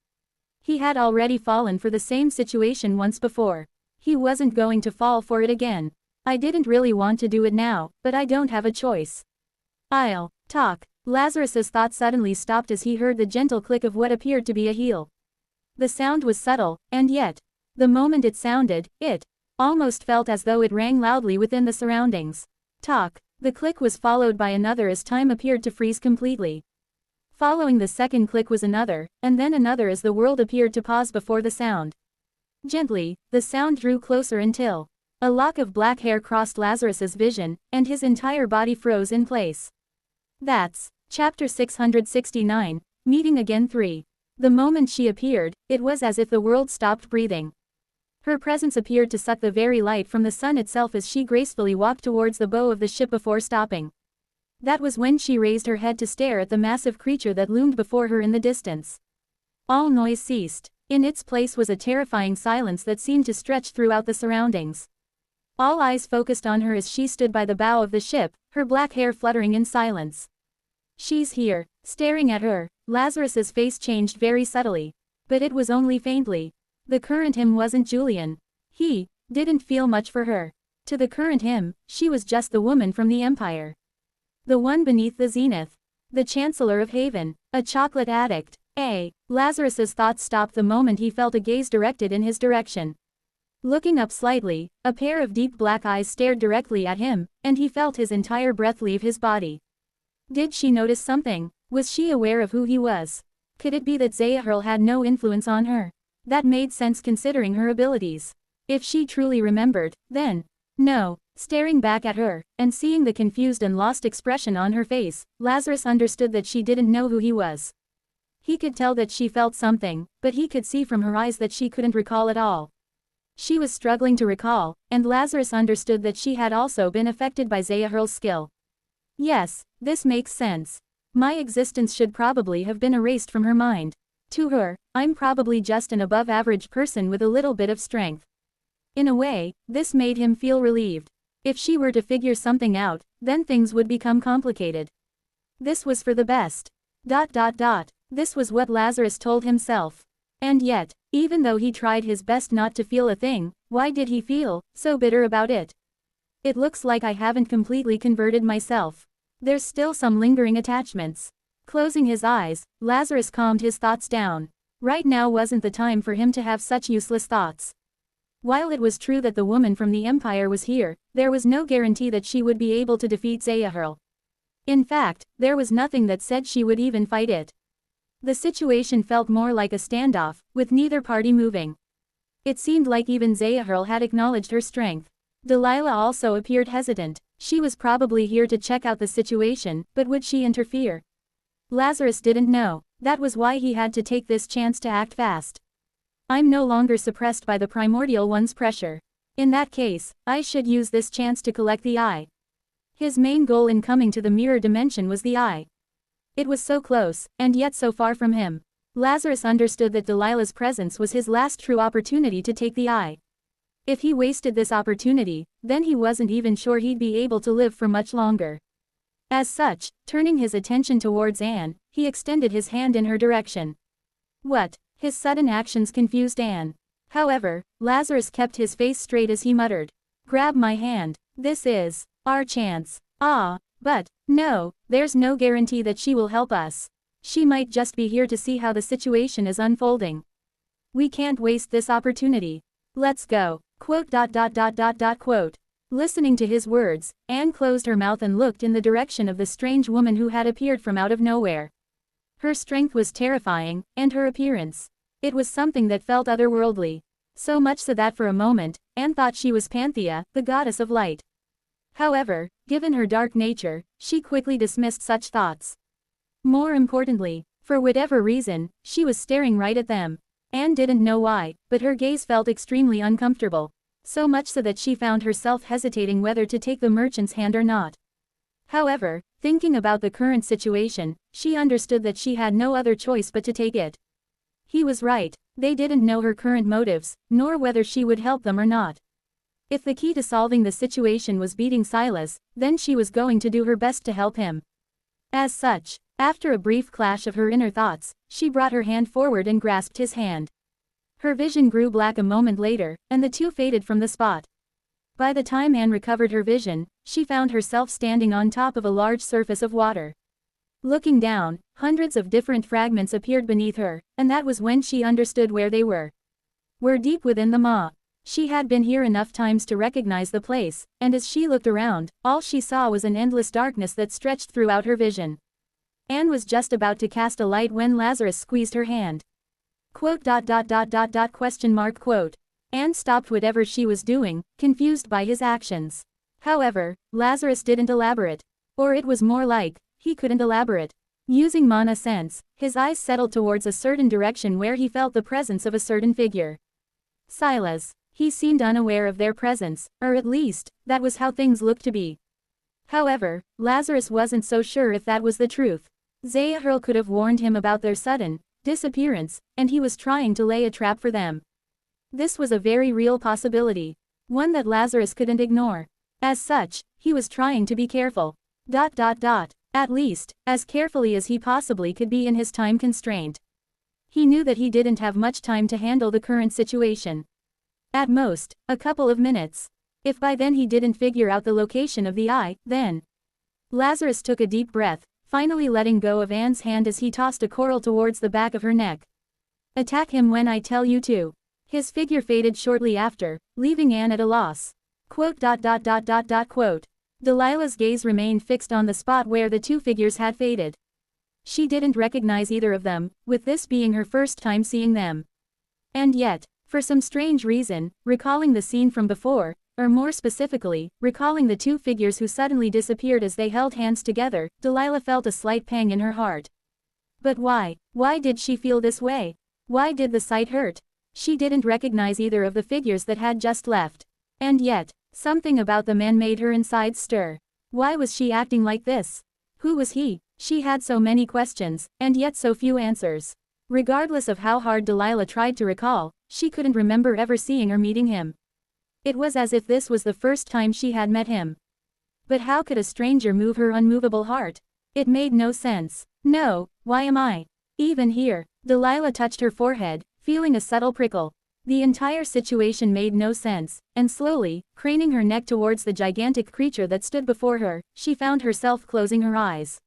Speaker 1: He had already fallen for the same situation once before. He wasn't going to fall for it again. I didn't really want to do it now, but I don't have a choice. I'll talk. Lazarus's thoughts suddenly stopped as he heard the gentle click of what appeared to be a heel. The sound was subtle, and yet, the moment it sounded, it almost felt as though it rang loudly within the surroundings. Talk. The click was followed by another as time appeared to freeze completely. Following the second click was another, and then another as the world appeared to pause before the sound. Gently, the sound drew closer until a lock of black hair crossed Lazarus's vision, and his entire body froze in place. That's Chapter 669, Meeting Again 3. The moment she appeared, it was as if the world stopped breathing. Her presence appeared to suck the very light from the sun itself as she gracefully walked towards the bow of the ship before stopping. That was when she raised her head to stare at the massive creature that loomed before her in the distance. All noise ceased. In its place was a terrifying silence that seemed to stretch throughout the surroundings. All eyes focused on her as she stood by the bow of the ship, her black hair fluttering in silence. She's here. Staring at her, Lazarus's face changed very subtly. But it was only faintly. The current him wasn't Julian. He didn't feel much for her. To the current him, she was just the woman from the Empire. The one beneath the zenith. The Chancellor of Haven. A chocolate addict. Lazarus's thoughts stopped the moment he felt a gaze directed in his direction. Looking up slightly, a pair of deep black eyes stared directly at him, and he felt his entire breath leave his body. Did she notice something? Was she aware of who he was? Could it be that Zahir had no influence on her? That made sense considering her abilities. If she truly remembered, then, no. Staring back at her, and seeing the confused and lost expression on her face, Lazarus understood that she didn't know who he was. He could tell that she felt something, but he could see from her eyes that she couldn't recall at all. She was struggling to recall, and Lazarus understood that she had also been affected by Zahir's skill. Yes, this makes sense. My existence should probably have been erased from her mind. To her, I'm probably just an above-average person with a little bit of strength. In a way, this made him feel relieved. If she were to figure something out, then things would become complicated. This was for the best. This was what Lazarus told himself. And yet, even though he tried his best not to feel a thing, why did he feel so bitter about it? It looks like I haven't completely converted myself. There's still some lingering attachments. Closing his eyes, Lazarus calmed his thoughts down. Right now wasn't the time for him to have such useless thoughts. While it was true that the woman from the Empire was here, there was no guarantee that she would be able to defeat Zahir. In fact, there was nothing that said she would even fight it. The situation felt more like a standoff, with neither party moving. It seemed like even Zahir had acknowledged her strength. Delilah also appeared hesitant. She was probably here to check out the situation, but would she interfere? Lazarus didn't know. That was why he had to take this chance to act fast. I'm no longer suppressed by the primordial one's pressure. In that case, I should use this chance to collect the eye. His main goal in coming to the mirror dimension was the eye. It was so close, and yet so far from him. Lazarus understood that Delilah's presence was his last true opportunity to take the eye. If he wasted this opportunity, then he wasn't even sure he'd be able to live for much longer. As such, turning his attention towards Anne, he extended his hand in her direction. What? His sudden actions confused Anne. However, Lazarus kept his face straight as he muttered. Grab my hand. This is our chance. But, no, there's no guarantee that she will help us. She might just be here to see how the situation is unfolding. We can't waste this opportunity. Let's go. Quote. Listening to his words, Anne closed her mouth and looked in the direction of the strange woman who had appeared from out of nowhere. Her strength was terrifying, and her appearance. It was something that felt otherworldly. So much so that for a moment, Anne thought she was Panthea, the goddess of light. However, given her dark nature, she quickly dismissed such thoughts. More importantly, for whatever reason, she was staring right at them. Anne didn't know why, but her gaze felt extremely uncomfortable. So much so that she found herself hesitating whether to take the merchant's hand or not. However, thinking about the current situation, she understood that she had no other choice but to take it. He was right. They didn't know her current motives, nor whether she would help them or not. If the key to solving the situation was beating Silas, then she was going to do her best to help him. As such, after a brief clash of her inner thoughts, she brought her hand forward and grasped his hand. Her vision grew black a moment later, and the two faded from the spot. By the time Anne recovered her vision, she found herself standing on top of a large surface of water. Looking down, hundreds of different fragments appeared beneath her, and that was when she understood where they were. We're deep within the maw. She had been here enough times to recognize the place, and as she looked around, all she saw was an endless darkness that stretched throughout her vision. Anne was just about to cast a light when Lazarus squeezed her hand. Quote. Anne stopped whatever she was doing, confused by his actions. However, Lazarus didn't elaborate. Or it was more like, he couldn't elaborate. Using mana sense, his eyes settled towards a certain direction where he felt the presence of a certain figure. Silas. He seemed unaware of their presence, or at least, that was how things looked to be. However, Lazarus wasn't so sure if that was the truth. Zahirl could have warned him about their sudden disappearance, and he was trying to lay a trap for them. This was a very real possibility. One that Lazarus couldn't ignore. As such, he was trying to be careful. At least, as carefully as he possibly could be in his time constraint. He knew that he didn't have much time to handle the current situation. At most, a couple of minutes. If by then he didn't figure out the location of the eye, then. Lazarus took a deep breath, finally letting go of Anne's hand as he tossed a coral towards the back of her neck. Attack him when I tell you to. His figure faded shortly after, leaving Anne at a loss. Quote. Delilah's gaze remained fixed on the spot where the two figures had faded. She didn't recognize either of them, with this being her first time seeing them. And yet, for some strange reason, recalling the scene from before, or more specifically, recalling the two figures who suddenly disappeared as they held hands together, Delilah felt a slight pang in her heart. But why? Why did she feel this way? Why did the sight hurt? She didn't recognize either of the figures that had just left. And yet, something about the man made her insides stir. Why was she acting like this? Who was he? She had so many questions, and yet so few answers. Regardless of how hard Delilah tried to recall, she couldn't remember ever seeing or meeting him. It was as if this was the first time she had met him. But how could a stranger move her unmovable heart? It made no sense. No, why am I even here? Delilah touched her forehead, feeling a subtle prickle. The entire situation made no sense, and slowly, craning her neck towards the gigantic creature that stood before her, she found herself closing her eyes.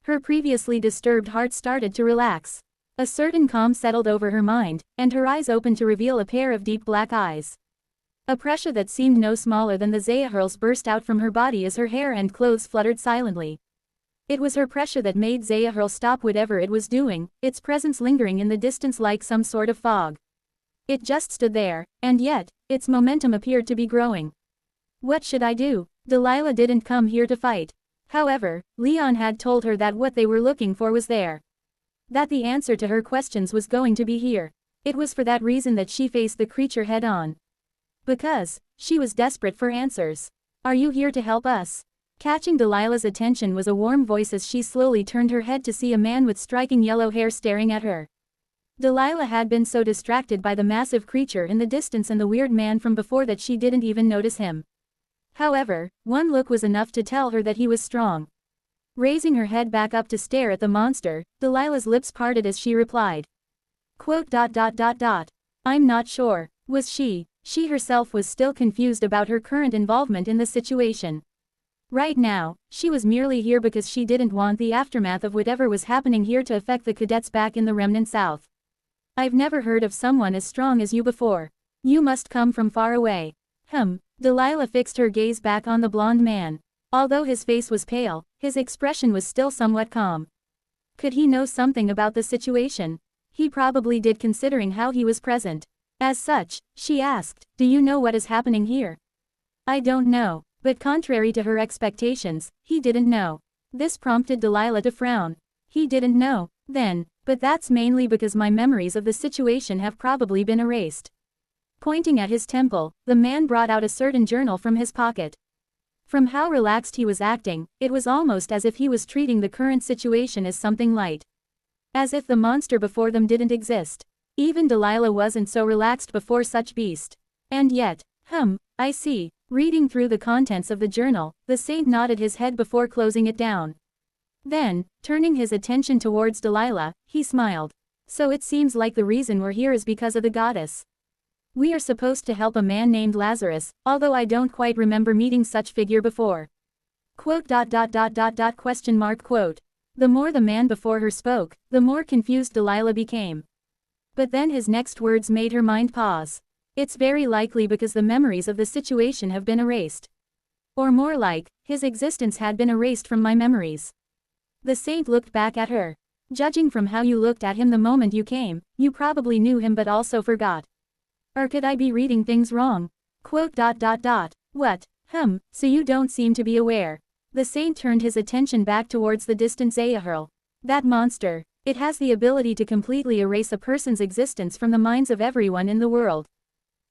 Speaker 1: Her previously disturbed heart started to relax. A certain calm settled over her mind, and her eyes opened to reveal a pair of deep black eyes. A pressure that seemed no smaller than the Zahirl's burst out from her body as her hair and clothes fluttered silently. It was her pressure that made Zahirl stop whatever it was doing, its presence lingering in the distance like some sort of fog. It just stood there, and yet, its momentum appeared to be growing. What should I do? Delilah didn't come here to fight. However, Leon had told her that what they were looking for was there. That the answer to her questions was going to be here. It was for that reason that she faced the creature head-on. Because she was desperate for answers. Are you here to help us? Catching Delilah's attention was a warm voice as she slowly turned her head to see a man with striking yellow hair staring at her. Delilah had been so distracted by the massive creature in the distance and the weird man from before that she didn't even notice him. However, one look was enough to tell her that he was strong. Raising her head back up to stare at the monster, Delilah's lips parted as she replied. Quote. I'm not sure. Was she herself was still confused about her current involvement in the situation. Right now, she was merely here because she didn't want the aftermath of whatever was happening here to affect the cadets back in the remnant south. I've never heard of someone as strong as you before. You must come from far away. Delilah fixed her gaze back on the blonde man. Although his face was pale, his expression was still somewhat calm. Could he know something about the situation? He probably did considering how he was present. As such, she asked, do you know what is happening here? I don't know. But contrary to her expectations, he didn't know. This prompted Delilah to frown. He didn't know, then, but that's mainly because my memories of the situation have probably been erased. Pointing at his temple, the man brought out a certain journal from his pocket. From how relaxed he was acting, it was almost as if he was treating the current situation as something light. As if the monster before them didn't exist. Even Delilah wasn't so relaxed before such beast. And yet, I see. Reading through the contents of the journal, the saint nodded his head before closing it down. Then, turning his attention towards Delilah, he smiled. So it seems like the reason we're here is because of the goddess. We are supposed to help a man named Lazarus, although I don't quite remember meeting such figure before. Quote. Question mark quote. The more the man before her spoke, the more confused Delilah became. But then his next words made her mind pause. It's very likely because the memories of the situation have been erased. Or more like, his existence had been erased from my memories. The saint looked back at her. Judging from how you looked at him the moment you came, you probably knew him but also forgot. Or could I be reading things wrong? Quote. What? So you don't seem to be aware. The saint turned his attention back towards the distant Zahirl. That monster. It has the ability to completely erase a person's existence from the minds of everyone in the world.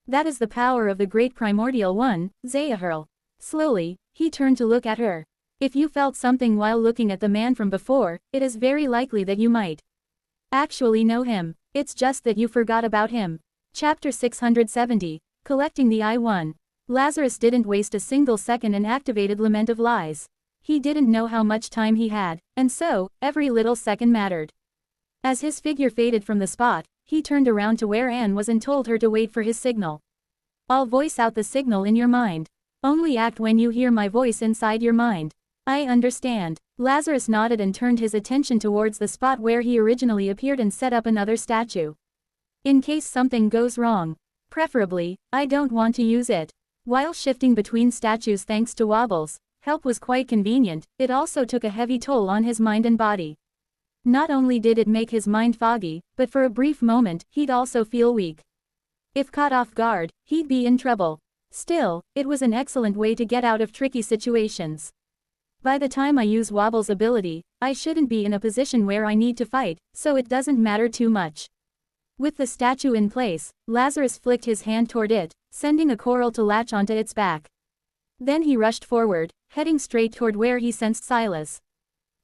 Speaker 1: That is the power of the great primordial one, Zahirl. Slowly, he turned to look at her. If you felt something while looking at the man from before, it is very likely that you might actually know him. It's just that you forgot about him. Chapter 670, Collecting the I-1. Lazarus didn't waste a single second and activated Lament of Lies. He didn't know how much time he had, and so, every little second mattered. As his figure faded from the spot, he turned around to where Anne was and told her to wait for his signal. I'll voice out the signal in your mind. Only act when you hear my voice inside your mind. I understand. Lazarus nodded and turned his attention towards the spot where he originally appeared and set up another statue. In case something goes wrong. Preferably, I don't want to use it. While shifting between statues thanks to wobbles, help was quite convenient, it also took a heavy toll on his mind and body. Not only did it make his mind foggy, but for a brief moment, he'd also feel weak. If caught off guard, he'd be in trouble. Still, it was an excellent way to get out of tricky situations. By the time I use Wobble's ability, I shouldn't be in a position where I need to fight, so it doesn't matter too much. With the statue in place, Lazarus flicked his hand toward it, sending a coral to latch onto its back. Then he rushed forward, heading straight toward where he sensed Silas.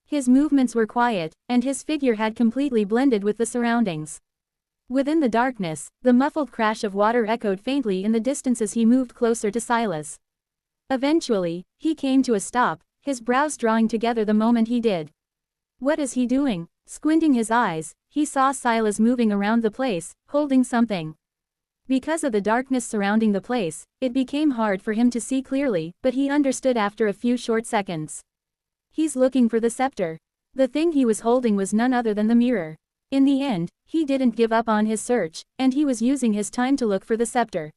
Speaker 1: His movements were quiet, and his figure had completely blended with the surroundings. Within the darkness, the muffled crash of water echoed faintly in the distance as he moved closer to Silas. Eventually, he came to a stop, his brows drawing together the moment he did. What is he doing? Squinting his eyes, he saw Silas moving around the place, holding something. Because of the darkness surrounding the place, it became hard for him to see clearly, but he understood after a few short seconds. He's looking for the scepter. The thing he was holding was none other than the mirror. In the end, he didn't give up on his search, and he was using his time to look for the scepter.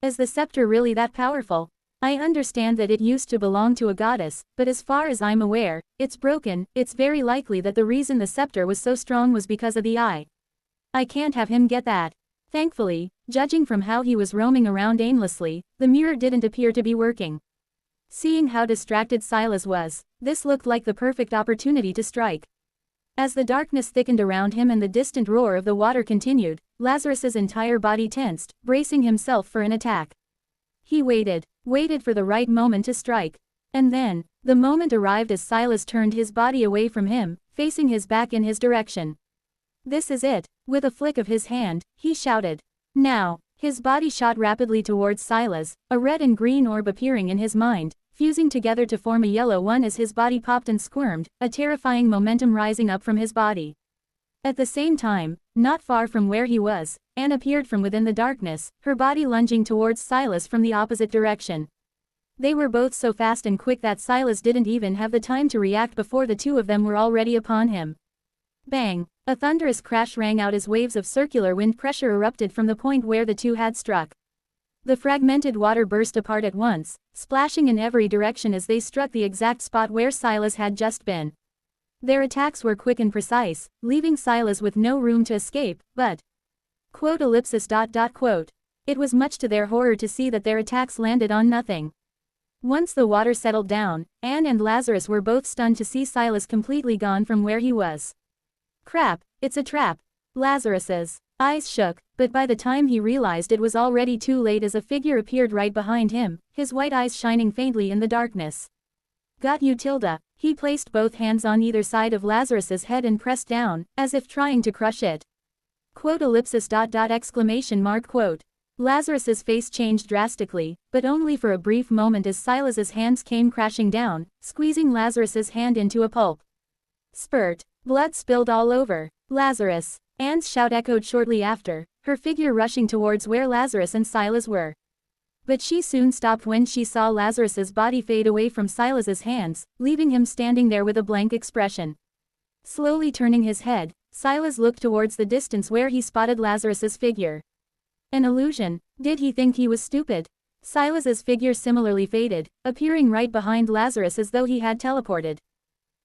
Speaker 1: Is the scepter really that powerful? I understand that it used to belong to a goddess, but as far as I'm aware, it's broken. It's very likely that the reason the scepter was so strong was because of the eye. I can't have him get that. Thankfully, judging from how he was roaming around aimlessly, the mirror didn't appear to be working. Seeing how distracted Silas was, this looked like the perfect opportunity to strike. As the darkness thickened around him and the distant roar of the water continued, Lazarus's entire body tensed, bracing himself for an attack. He waited for the right moment to strike. And then, the moment arrived as Silas turned his body away from him, facing his back in his direction. "This is it," with a flick of his hand, he shouted. Now, his body shot rapidly towards Silas, a red and green orb appearing in his mind, fusing together to form a yellow one as his body popped and squirmed, a terrifying momentum rising up from his body. At the same time, not far from where he was, Anne appeared from within the darkness, her body lunging towards Silas from the opposite direction. They were both so fast and quick that Silas didn't even have the time to react before the two of them were already upon him. Bang! A thunderous crash rang out as waves of circular wind pressure erupted from the point where the two had struck. The fragmented water burst apart at once, splashing in every direction as they struck the exact spot where Silas had just been. Their attacks were quick and precise, leaving Silas with no room to escape, but... It was much to their horror to see that their attacks landed on nothing. Once the water settled down, Anne and Lazarus were both stunned to see Silas completely gone from where he was. "Crap, it's a trap." Lazarus's eyes shook, but by the time he realized it was already too late as a figure appeared right behind him, his white eyes shining faintly in the darkness. "Got you, Tilda." He placed both hands on either side of Lazarus's head and pressed down, as if trying to crush it. Lazarus's face changed drastically, but only for a brief moment as Silas's hands came crashing down, squeezing Lazarus's hand into a pulp. Spurt. Blood spilled all over. "Lazarus!" Anne's shout echoed shortly after, her figure rushing towards where Lazarus and Silas were. But she soon stopped when she saw Lazarus's body fade away from Silas's hands, leaving him standing there with a blank expression. Slowly turning his head, Silas looked towards the distance where he spotted Lazarus's figure. An illusion. Did he think he was stupid? Silas's figure similarly faded, appearing right behind Lazarus as though he had teleported.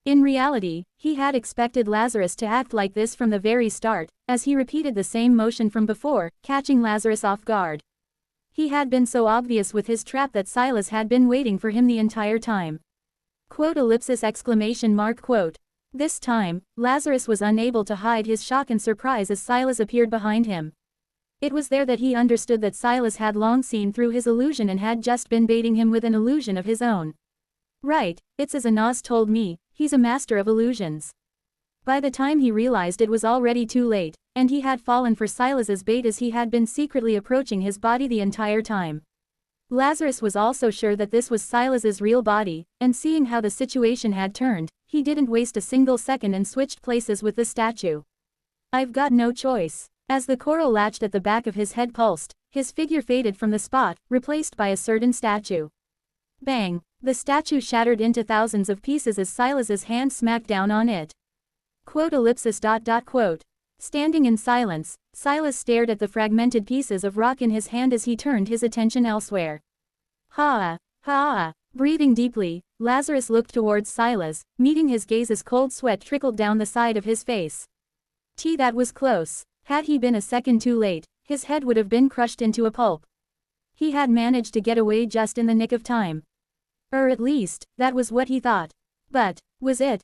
Speaker 1: In reality, he had expected Lazarus to act like this from the very start, as he repeated the same motion from before, catching Lazarus off guard. He had been so obvious with his trap that Silas had been waiting for him the entire time. This time, Lazarus was unable to hide his shock and surprise as Silas appeared behind him. It was there that he understood that Silas had long seen through his illusion and had just been baiting him with an illusion of his own. Right, it's as Anas told me, he's a master of illusions. By the time he realized it was already too late, and he had fallen for Silas's bait as he had been secretly approaching his body the entire time. Lazarus was also sure that this was Silas's real body, and seeing how the situation had turned, he didn't waste a single second and switched places with the statue. "I've got no choice." As the coral latched at the back of his head pulsed, his figure faded from the spot, replaced by a certain statue. Bang! The statue shattered into thousands of pieces as Silas's hand smacked down on it. Standing in silence, Silas stared at the fragmented pieces of rock in his hand as he turned his attention elsewhere. Ha! Breathing deeply, Lazarus looked towards Silas, meeting his gaze as cold sweat trickled down the side of his face. That was close. Had he been a second too late, his head would have been crushed into a pulp. He had managed to get away just in the nick of time. At least, that was what he thought. But, was it?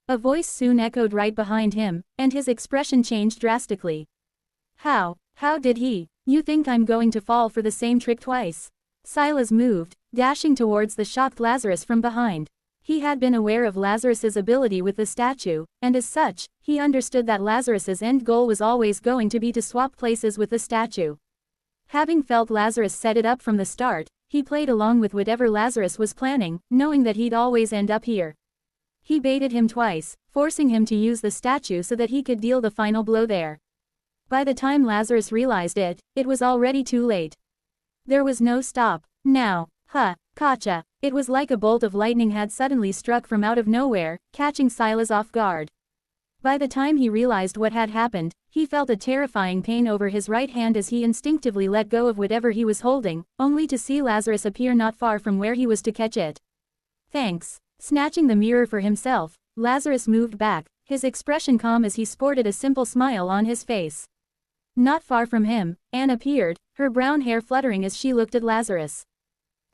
Speaker 1: A voice soon echoed right behind him, and his expression changed drastically. How did he? You think I'm going to fall for the same trick twice? Silas moved, dashing towards the shocked Lazarus from behind. He had been aware of Lazarus's ability with the statue, and as such, he understood that Lazarus's end goal was always going to be to swap places with the statue. Having felt Lazarus set it up from the start, he played along with whatever Lazarus was planning, knowing that he'd always end up here. He baited him twice, forcing him to use the statue so that he could deal the final blow there. By the time Lazarus realized it, it was already too late. There was no stop. Now. Gotcha. It was like a bolt of lightning had suddenly struck from out of nowhere, catching Silas off guard. By the time he realized what had happened, he felt a terrifying pain over his right hand as he instinctively let go of whatever he was holding, only to see Lazarus appear not far from where he was to catch it. Thanks. Snatching the mirror for himself, Lazarus moved back, his expression calm as he sported a simple smile on his face. Not far from him, Anne appeared, her brown hair fluttering as she looked at Lazarus.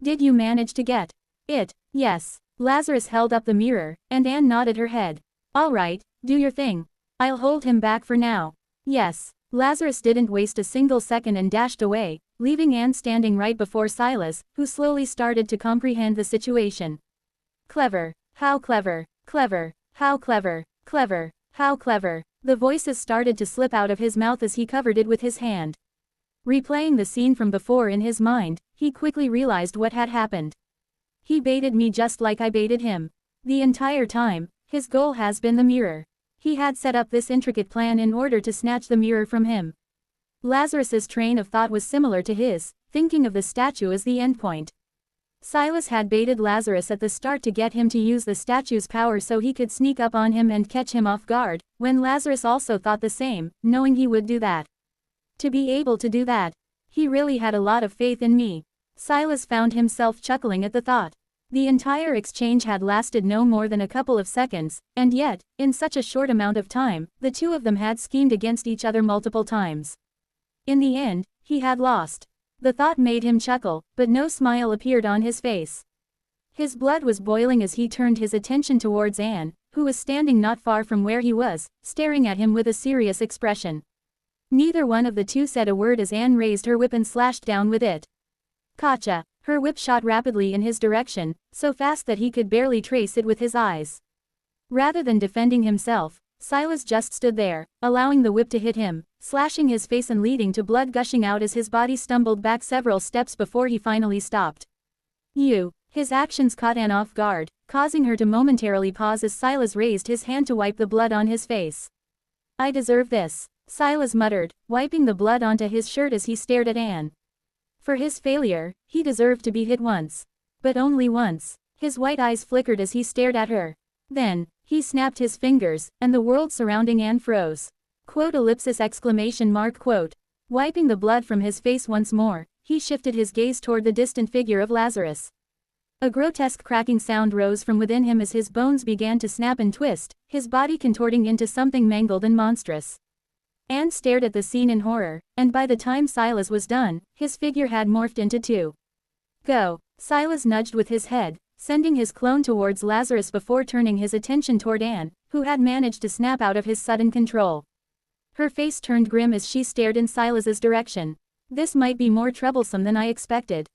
Speaker 1: Did you manage to get it? Yes. Lazarus held up the mirror, and Anne nodded her head. All right, do your thing. I'll hold him back for now. Yes. Lazarus didn't waste a single second and dashed away, leaving Anne standing right before Silas, who slowly started to comprehend the situation. Clever. How clever. Clever. How clever. Clever. How clever. The voices started to slip out of his mouth as he covered it with his hand. Replaying the scene from before in his mind, he quickly realized what had happened. He baited me just like I baited him. The entire time, his goal has been the mirror. He had set up this intricate plan in order to snatch the mirror from him. Lazarus's train of thought was similar to his, thinking of the statue as the endpoint. Silas had baited Lazarus at the start to get him to use the statue's power so he could sneak up on him and catch him off guard, when Lazarus also thought the same, knowing he would do that. To be able to do that. He really had a lot of faith in me. Silas found himself chuckling at the thought. The entire exchange had lasted no more than a couple of seconds, and yet, in such a short amount of time, the two of them had schemed against each other multiple times. In the end, he had lost. The thought made him chuckle, but no smile appeared on his face. His blood was boiling as he turned his attention towards Anne, who was standing not far from where he was, staring at him with a serious expression. Neither one of the two said a word as Anne raised her whip and slashed down with it. Gotcha! Her whip shot rapidly in his direction, so fast that he could barely trace it with his eyes. Rather than defending himself, Silas just stood there, allowing the whip to hit him, slashing his face and leading to blood gushing out as his body stumbled back several steps before he finally stopped. His actions caught Anne off guard, causing her to momentarily pause as Silas raised his hand to wipe the blood on his face. I deserve this, Silas muttered, wiping the blood onto his shirt as he stared at Anne. For his failure, he deserved to be hit once. But only once. His white eyes flickered as he stared at her. Then, he snapped his fingers, and the world surrounding Anne froze. Quote. Wiping the blood from his face once more, he shifted his gaze toward the distant figure of Lazarus. A grotesque cracking sound rose from within him as his bones began to snap and twist, his body contorting into something mangled and monstrous. Anne stared at the scene in horror, and by the time Silas was done, his figure had morphed into two. Go! Silas nudged with his head, sending his clone towards Lazarus before turning his attention toward Anne, who had managed to snap out of his sudden control. Her face turned grim as she stared in Silas's direction. This might be more troublesome than I expected.